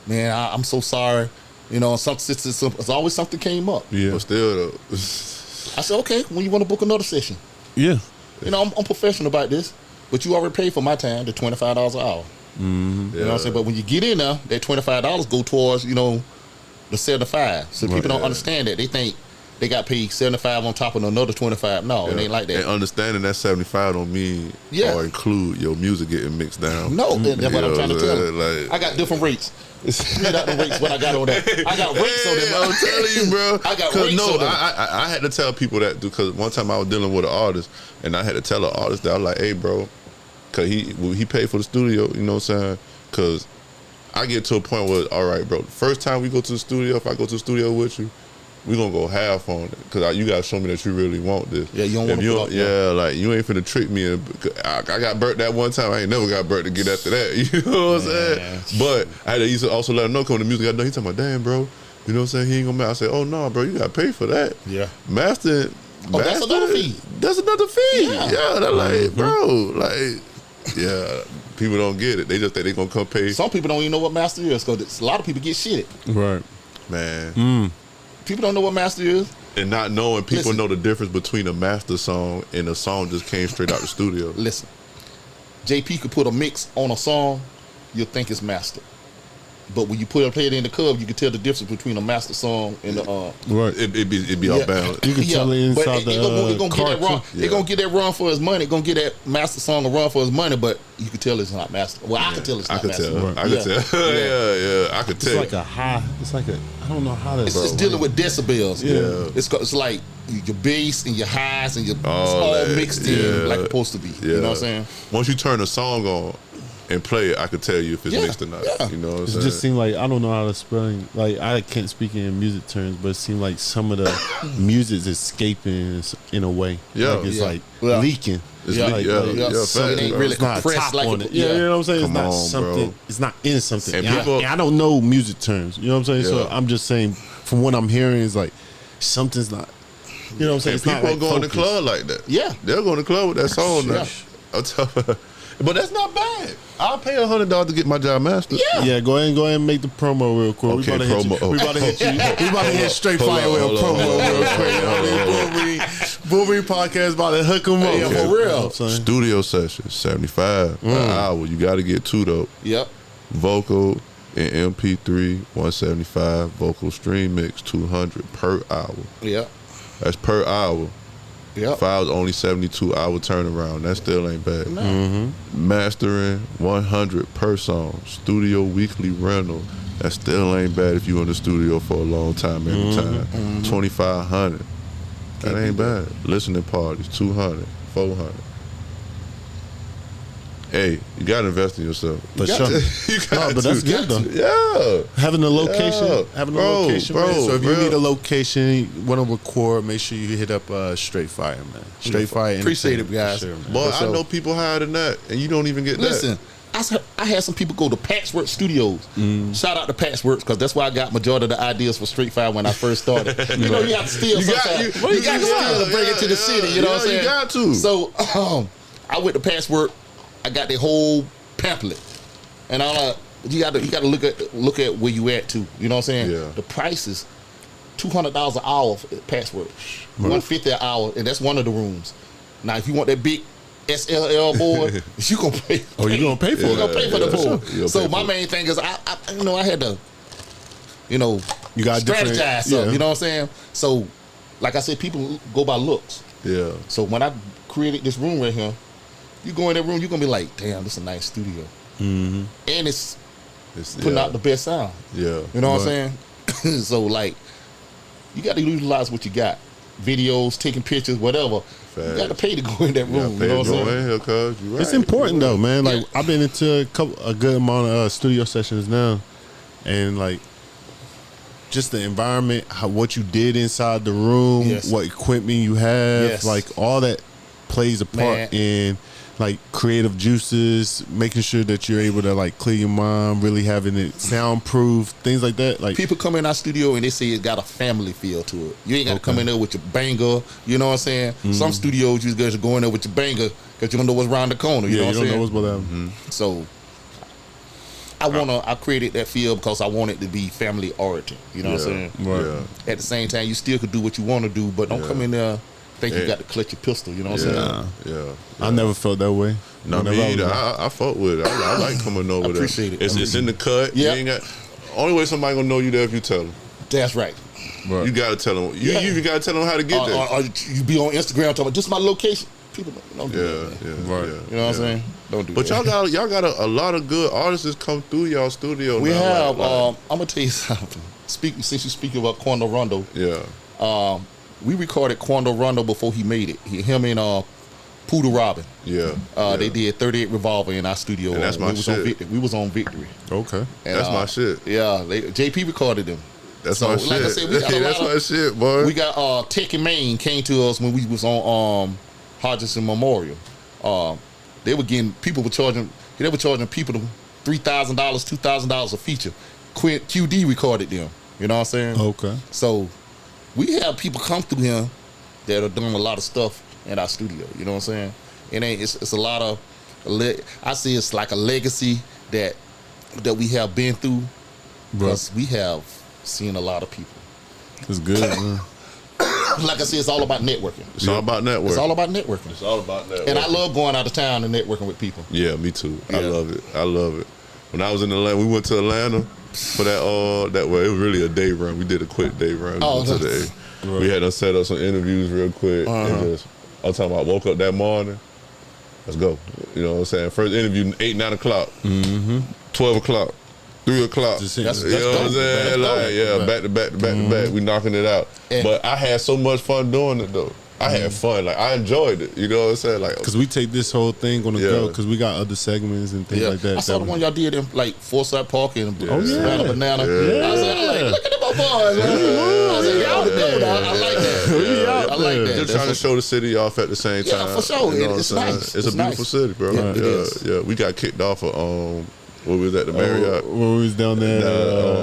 man, I'm so sorry. You know, it's always something came up. yeah, But still, though. I said, okay, when you want to book another session? yeah, You know, I'm professional about this, but you already paid for my time, the $25 an hour. You know what I'm saying? But when you get in there, that $25 go towards, you know, the 75. So people don't understand that. They think they got paid 75 on top of another 25. No, it ain't like that. And understanding that 75 don't mean or include your music getting mixed down. No, that's what I'm trying to tell you. Like, I got different rates. Split out the rates what I got on that. I got rates on them. I'm telling you, bro. I got rates on them. I had to tell people that because one time I was dealing with an artist and I had to tell an artist that I was like, hey, bro, because he paid for the studio, you know what I'm saying? Because I get to a point where, all right, bro, the first time we go to the studio, if I go to the studio with you, we gonna go half on it because you gotta show me that you really want this. Yeah, you don't want to. Yeah, like you ain't finna trick me. I got burnt that one time. I ain't never got burnt to get after that. You know what I'm saying? But I had to used to also let him know coming to music. I know he talking about, damn, bro. You know what I'm saying? He ain't gonna. I said, oh no, bro, you gotta pay for that. Yeah. Master. That's another fee. That's another fee. Yeah. They're like, bro, like, yeah. People don't get it. They just think they gonna come pay. Some people don't even know what master is because a lot of people get shitted. right. Man. People don't know what master is. And not knowing people Listen. know the difference between a master song and a song just came straight out the studio. Listen, JP could put a mix on a song, you'll think it's mastered. But when you play it in the club, you can tell the difference between a master song and the Right. It'd be off balance. You can tell it but inside it gonna the get car that run. too. It gonna get that run for his money. It gonna get that master song a run for his money. But you can tell it's not master. Well, I can tell it's I not could master. tell. Right. I could tell. Yeah. I could It's tell. like a high. It's like a. I don't know how to. It's dealing with decibels. Yeah. It's like your bass and your highs and your it's All all that, mixed in like yeah. it's supposed to be. Yeah. You know what I'm saying? Once you turn a song on and play it, I could tell you if it's Yeah, mixed or not. yeah. You know what I'm It saying? just seemed like I don't know how to spell. Like I can't speak in music terms, but it seemed like some of the music is escaping in a way. Yeah. like it's Yeah. like Yeah. leaking. It's Yeah. leak- So it facts, ain't bro. really It's not a compressed top like on it. it. Yeah, you know what I'm saying. Come It's not on, something. bro. It's not in something. And And, people- I don't know music terms. You know what I'm saying. So Yeah. I'm just saying from what I'm hearing is like something's not. You know what I'm saying. And It's not people like are going to focused. club like that. Yeah. They'll go to club with that song now. Yeah. I'll tell her. But that's not bad. I'll pay $100 to get my job mastered. Yeah. Yeah, go ahead and make the promo real quick. Okay, we about to hit promo. you. We about to hit you. We about to hit Str8Fire with a Hold on, promo hold on, real hold quick. on, You know what I mean? Bullring podcast about to hook them up. Yeah, for real. You know what I'm saying? Studio session, 75 an hour. You got to get two though. Yep. Vocal and MP3, 175. Vocal stream mix, 200 per hour. Yep. That's per hour. Yep. Files only 72-hour turnaround. That still ain't bad. Mastering, 100 per song. Studio weekly rental. That still ain't bad if you in the studio for a long time every time. 2,500. That ain't bad. Listening parties, 200, 400. Hey, you gotta invest in yourself. For sure. You got No, but that's to. good though. Yeah. Having a location, Yeah. having a Bro, location. bro, man. So if you bro. need a location, want to record, make sure you hit up Str8Fire, man. Str8Fire. Appreciate it, Entertainment, guys. for sure, man. But For I sure. know people higher than that, and you don't even get Listen, I had some people go to Patchwork Studios. Shout out to Patchwork because that's where I got majority of the ideas for Str8Fire when I first started. You know, you have to steal You got- sometimes. you- You got to yeah, steal to bring it to the yeah, city. You know what I'm yeah, you saying? got to. So I went to Patchwork. I got the whole pamphlet, and you got to look at where you at too. You know what I'm saying? Yeah. The prices. $200 an hour for Patchwork, $150 an hour, and that's one of the rooms. Now, if you want that big SLL board, you gonna pay. Oh, you gonna pay for You it? gonna pay for the Yeah, board. sure. You'll So pay my for it. main thing is I had to, You got different- strategize something. yeah. You know what I'm saying? So, like I said, people go by looks. Yeah. So when I created this room right here, you go in that room, you're gonna be like, damn, this is a nice studio, and it's putting out the best sound. Yeah. You know what I'm saying? So like, you got to utilize what you got. Videos, taking pictures, whatever. You got to pay to go in that room. You know what I'm saying? In here, cuz you right. It's important though, man. Like Yeah. I've been into a good amount of studio sessions now, and like just the environment, what you did inside the room, Yes. what equipment you have, Yes. like all that plays a part Man. in like creative juices, making sure that you're able to like clear your mind, really having it soundproof, things like that. Like people come in our studio and they say it got a family feel to it. You ain't got to come in there with your banger. You know what I'm saying? Some studios you guys are going there with your banger because you don't know what's around the corner. You know what I'm saying? Know what's what happened. So I created that feel because I want it to be family oriented. You know what I'm saying? Right. Yeah. At the same time, you still could do what you want to do, but don't come in there think you got to clutch your pistol. You know what I'm saying? Yeah. I never felt that way. No, me either. I fuck with it. I like coming over there. Appreciate it. It's in the cut. Yeah. You ain't got. Only way somebody gonna know you there if you tell them. That's right. You gotta tell them. You gotta tell them how to get there. Or you be on Instagram talking about this is my location. People don't do that. Yeah. Right. You know what I'm saying? Don't do But that. y'all got a lot of good artists come through y'all studio. We now, have. like, I'm gonna tell you something. Since you speaking about Quando Rondo, yeah. we recorded Quando Rondo before he made it. Him and Poodle Robin. Yeah. They did 38 Revolver in our studio. And that's my shit. We was on Victory. Okay. And, That's my shit. Yeah, JP recorded them. That's So, my like I shit. said, we got a That's lot of- my shit, boy. We got Tech and Maine came to us when we was on Hodgson Memorial. They were charging people $3,000, $2,000 a feature. QD recorded them. You know what I'm saying? Okay. So we have people come through here that are doing a lot of stuff in our studio. You know what I'm saying? It's a lot of. I see it's like a legacy that we have been through because we have seen a lot of people. It's good, man. Like I said, it's all about networking. It's all about networking. It's all about networking. It's all about networking. And I love going out of town and networking with people. Yeah, me too. I Yeah. love it. I love it. When I was in Atlanta, we went to Atlanta for that way. It was really a day run. We did a quick day run. We had to set up some interviews real quick. And just, I'm talking about woke up that morning. Let's go. You know what I'm saying? First interview 8, 9 o'clock. 12 o'clock. 3 o'clock. That's You know dope. what I'm saying? Like, back to back. We knocking it out. But I had so much fun doing it though. I had fun. Like, I enjoyed it. You know what I'm saying? Like, Because we take this whole thing on the go because we got other segments and things like that. I saw the one y'all did in like Forsyth Park and Savannah Banana. Yeah. I was like, look at them boys. Man. I was like, y'all the dude. I like that. I like that. just trying to show the city off at the same time. Yeah, for sure. You know what It's I'm saying? nice. It's a beautiful city, bro. Yeah, it is. Yeah. We got kicked off of when we was at the Marriott. When we was down there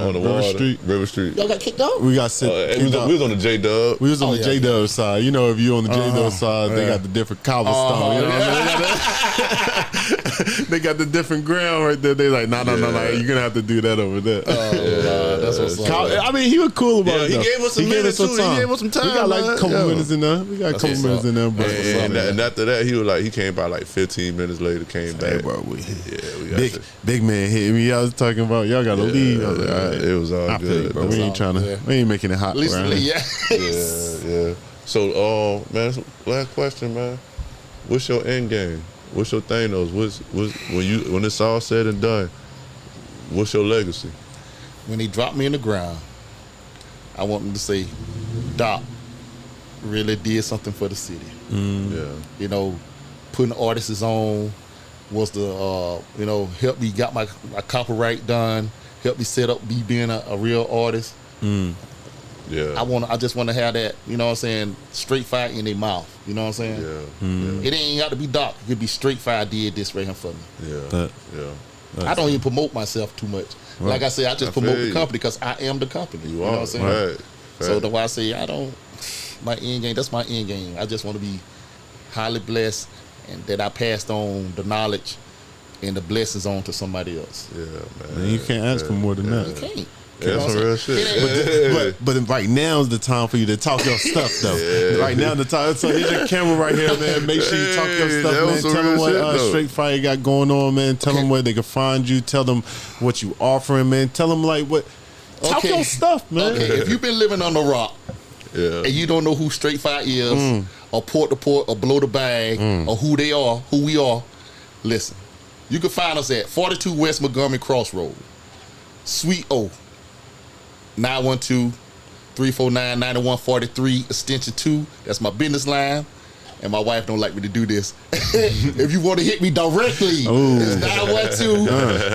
On the River water. Street. River Street. Y'all got kicked out? We got sent. We was on the J-Dub. We was on the yeah. J-Dub side. You know, if you on the J-Dub side, they got the different cobblestone. You know what I mean? They got the different ground right there. They like, nah, you're gonna have to do that over there. That's what's up. I mean, he was cool about Yeah, it. he though. gave us some minutes, too. He gave us some time, We got like man. a couple Yeah. minutes in there. We got a couple what's minutes up. in there, but And after that, he came by like 15 minutes later, came back. Hey, bro, we we got big man hit me. I was talking about y'all got to leave. I was like, all right. It was all I feel you, good. bro. We ain't trying to. We ain't making it hot. At least, around here. yeah. So, man, last question, man. What's your end game? What's your Thanos? When it's all said and done, what's your legacy? When they dropped me in the ground, I want them to say, Doc really did something for the city. Yeah. You know, putting artists on was the, help me got my copyright done, help me set up me being a real artist. Yeah. I just want to have that, you know what I'm saying, Str8Fire in their mouth. You know what I'm saying? Yeah. It ain't got to be Doc. It could be Str8Fire did this right here for me. Yeah. Yeah. I don't even promote myself too much. Right. Like I said, I just I promote feel the you. company because I am the company. You know are. what I'm saying? Right. So that's why I say my end game, that's my end game. I just want to be highly blessed and that I passed on the knowledge and the blessings on to somebody else. Yeah, man. Man, you can't ask for more than You that. can't. Yeah, that's some real shit. But right now is the time for you to talk your stuff, though. Right now the time. So here's your camera right here, man. Make sure you talk your That stuff, man. was some Tell them real what shit, though. Str8Fire got going on, man. Tell them where they can find you. Tell them what you offering, man. Tell them like what. Talk Okay. your stuff, man. Okay, if you've been living on the rock Yeah. and you don't know who Str8Fire is, or Port to Port, or Blow the Bag, or who they are, who we are, listen. You can find us at 42 West Montgomery Crossroad, Suite O, 912-349-9143, extension 2. That's my business line. and my wife don't like me to do this. If you want to hit me directly, it's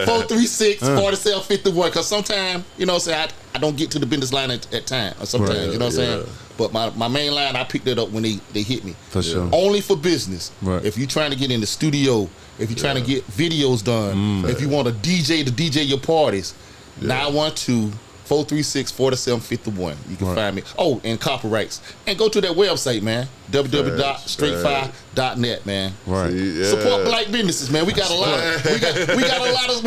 912-436-4751. Because sometimes, you know what I'm saying, I don't get to the business line at time. Or sometimes, you know what I'm saying? But my main line, I picked it up when they hit me. For sure. Only for business. Right. If you're trying to get in the studio, if you're trying to get videos done, if you want a DJ to DJ your parties, 912-436-4751. You can find me. Oh, and copyrights. And go to that website, man. www.Str8Fire.net, man. Right. See, Support black businesses, man. We got a lot. We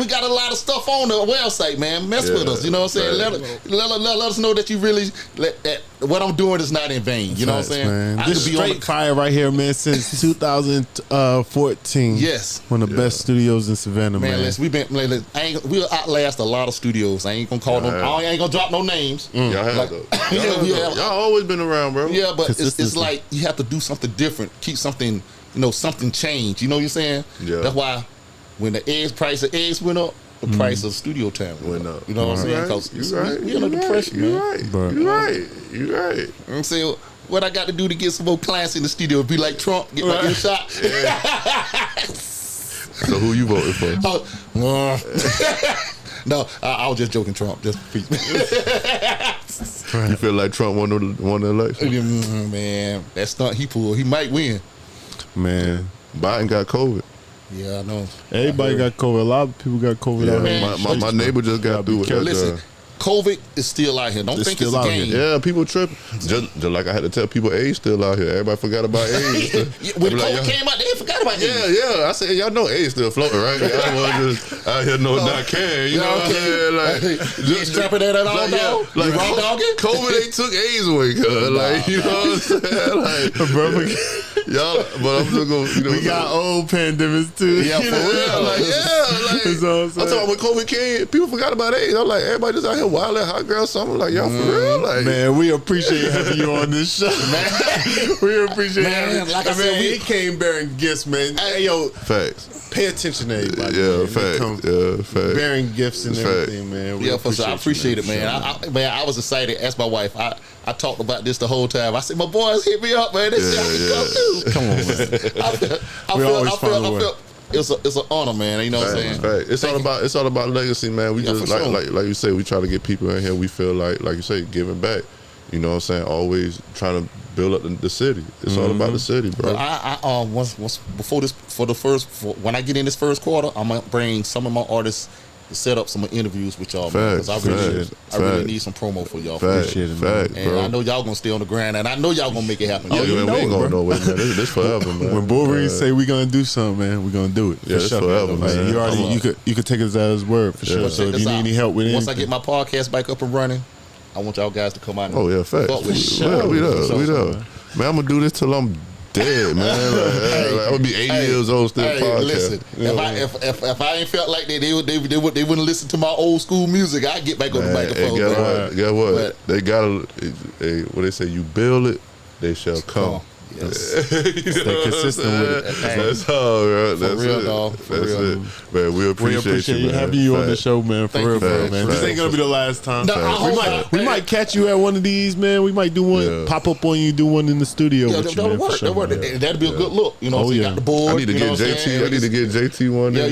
got a lot of stuff on the website, man. Mess with us. You know what I'm saying? Let us know that you really that what I'm doing is not in vain. You know what I'm saying? Man. I This could be on Straight Fire right here, man, since 2014. Yes. One of the best studios in Savannah, man. Man, listen, we'll outlast a lot of studios. I ain't gonna call them. I ain't gonna drop no names. Y'all have though. Y'all always been around, bro. Yeah, but it's like you have to do something different. Keep something, something change. You know what you're saying? Yeah. That's why when the price of eggs went up, the price of studio time went up. You know what I'm saying? Because we in a depression, man. You right. You right. I'm saying, what I got to do to get some more clients in the studio? Be like Trump, get my ear shot. So who you voting for? No, I was just joking, Trump. Just please. You feel like Trump won the election? Man, that stunt he pulled, he might win. Man. Biden got COVID. Yeah, I know. Everybody got COVID. A lot of people got COVID. Yeah, out here. my neighbor just got through with that. Listen, COVID is still out here. Don't think it's a game. Yeah, people tripping. Just like I had to tell people, AIDS still out here. Everybody forgot about AIDS. When COVID came out, they forgot about AIDS. Yeah. I said, y'all know AIDS still floating, right? Y'all was just out here not caring. You know what I'm saying? Like, just strapping that at all, dog. Like, raw dogging? COVID ain't took AIDS away, cuz. Like, you know what I'm saying? Like, y'all, but I'm just gonna, we got old pandemics too. Yeah, for real. Like, I'm talking about when COVID came, people forgot about AIDS. I'm like, everybody just out here wild and hot girl something. Like, y'all for real? Like, Man, we appreciate having you on this show. Man, we appreciate having you. Like I said, we came bearing gifts, man. Hey, yo, facts. pay attention to everybody. Yeah, man. facts. Facts. Bearing gifts and everything, man. We For sure. I appreciate it, man. I was excited. Asked my wife. I talked about this the whole time. I said, my boys hit me up, man. They said I can come too. Come on, man. I feel it's an honor, man. You know what I'm saying? Right. It's all about legacy, man. We just like you say, we try to get people in here. We feel like you say, giving back. You know what I'm saying? Always trying to build up the city. It's all about the city, bro. But once before this, when I get in this first quarter, I'm gonna bring some of my artists to set up some interviews with y'all, man, because I really need some promo for y'all. Appreciate it, man. And bro. I know y'all gonna stay on the grind, and I know y'all gonna make it happen. Oh, yeah, we ain't going nowhere, man. This forever, man. When Bullring say we gonna do something, man, we gonna do it. Yeah, it's forever, man. You already you could take us at his word for sure. So if you need any help with once anything, I get my podcast back up and running, I want y'all guys to come out. Oh yeah, facts. We done. Man, I'm gonna do this till I'm dead, man. Like, I'm gonna be 80 years old still podcast. Listen, if I ain't felt like that, they wouldn't listen to my old school music. I get back on the microphone. Guess what? They gotta. What they say? You build it, they shall come. Yes. stay consistent with it. That's all, bro. That's real, it. dog. That's it. Man, we appreciate you, man. having you on the show, man. For real, man. This ain't gonna be the last time. No, we might catch you at one of these, man. We might do one, pop up on you, do one in the studio. That'll work. That'd be a good look. You know, you got the board. I need to get JT. I need to get JT one. Yeah,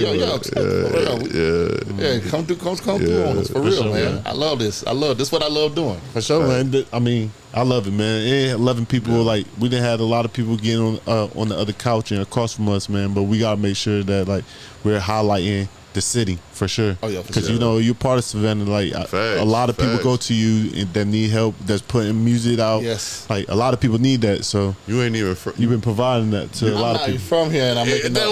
come through on us for real, man. I love this. This. What I love doing. For sure, man. I mean, I love it, man. 11 people, like, we done had a lot of people getting on the other couch and across from us, man. But we gotta make sure that, like, we're highlighting the city for sure. Oh yeah, because you know you're part of Savannah. Like a lot of people go to you that need help. That's putting music out. Yes, like a lot of people need that. So you ain't even. You've been providing that to a lot of people from here, and I'm making that.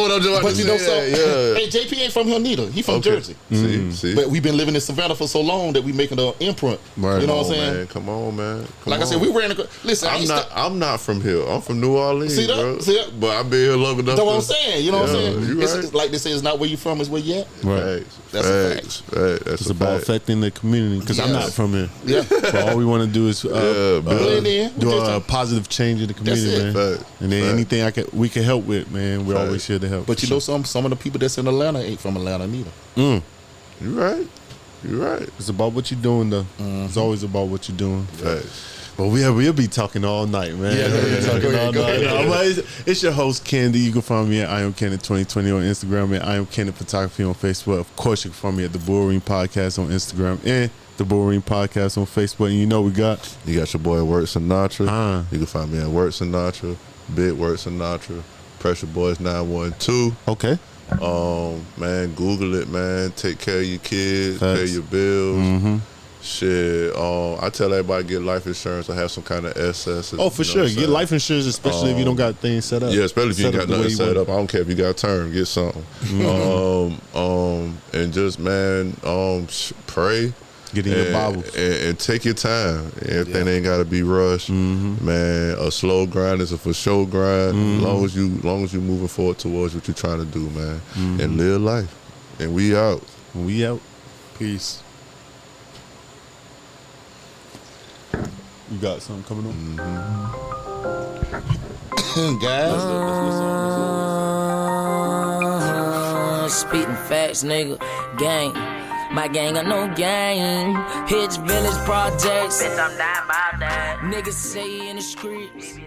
But you know something? Hey, JP ain't from here neither. He from Jersey. See, but we've been living in Savannah for so long that we making an imprint. Right. You know what I'm saying? Man. Come on, man. I said, we ran. Listen, I'm not from here. I'm from New Orleans. See that? Bro. See that? But I've been here long enough. That's what I'm saying. You know what I'm saying? You it's like they say, it's not where you from, it's where you at. Right. That's a fact. Right. That's it's about affecting the community because I'm not from here. Yeah. But all we want to do is do a positive change in the community, man. And then anything we can help with, man, we're always here to help. But you know, some of the people that's in Atlanta ain't from Atlanta neither. You're right. It's about what you're doing, though. It's always about what you're doing. But we'll be talking all night, man. Yeah, go ahead. No, but it's your host, Candy. You can find me at I Am Candy 2020 on Instagram and I Am Candy Photography on Facebook. Of course, you can find me at the Bullring Podcast on Instagram and the Bullring Podcast on Facebook. And you know you got your boy Word Sinatra. You can find me at Word Sinatra, Big Word Sinatra, Pressure Boys 912. Okay. Man, Google it, man. Take care of your kids, Facts. pay your bills. Mm-hmm. Shit, I tell everybody get life insurance or have some kind of excess. Oh, for sure. Get life insurance, especially if you don't got things set up. Yeah, especially if you ain't got nothing set up. I don't care if you got a term, get something. And just, man, pray. Get in your Bibles. And take your time. Everything ain't got to be rushed. Man, a slow grind is a for sure grind. Long as you moving forward towards what you're trying to do, man. And live life. And we out. We out. Peace. You got something coming on? Guys. Spitting facts, nigga. Gang. My gang are no gang. Hitch Village Projects. Bitch, I'm dying about that. Niggas say in the streets.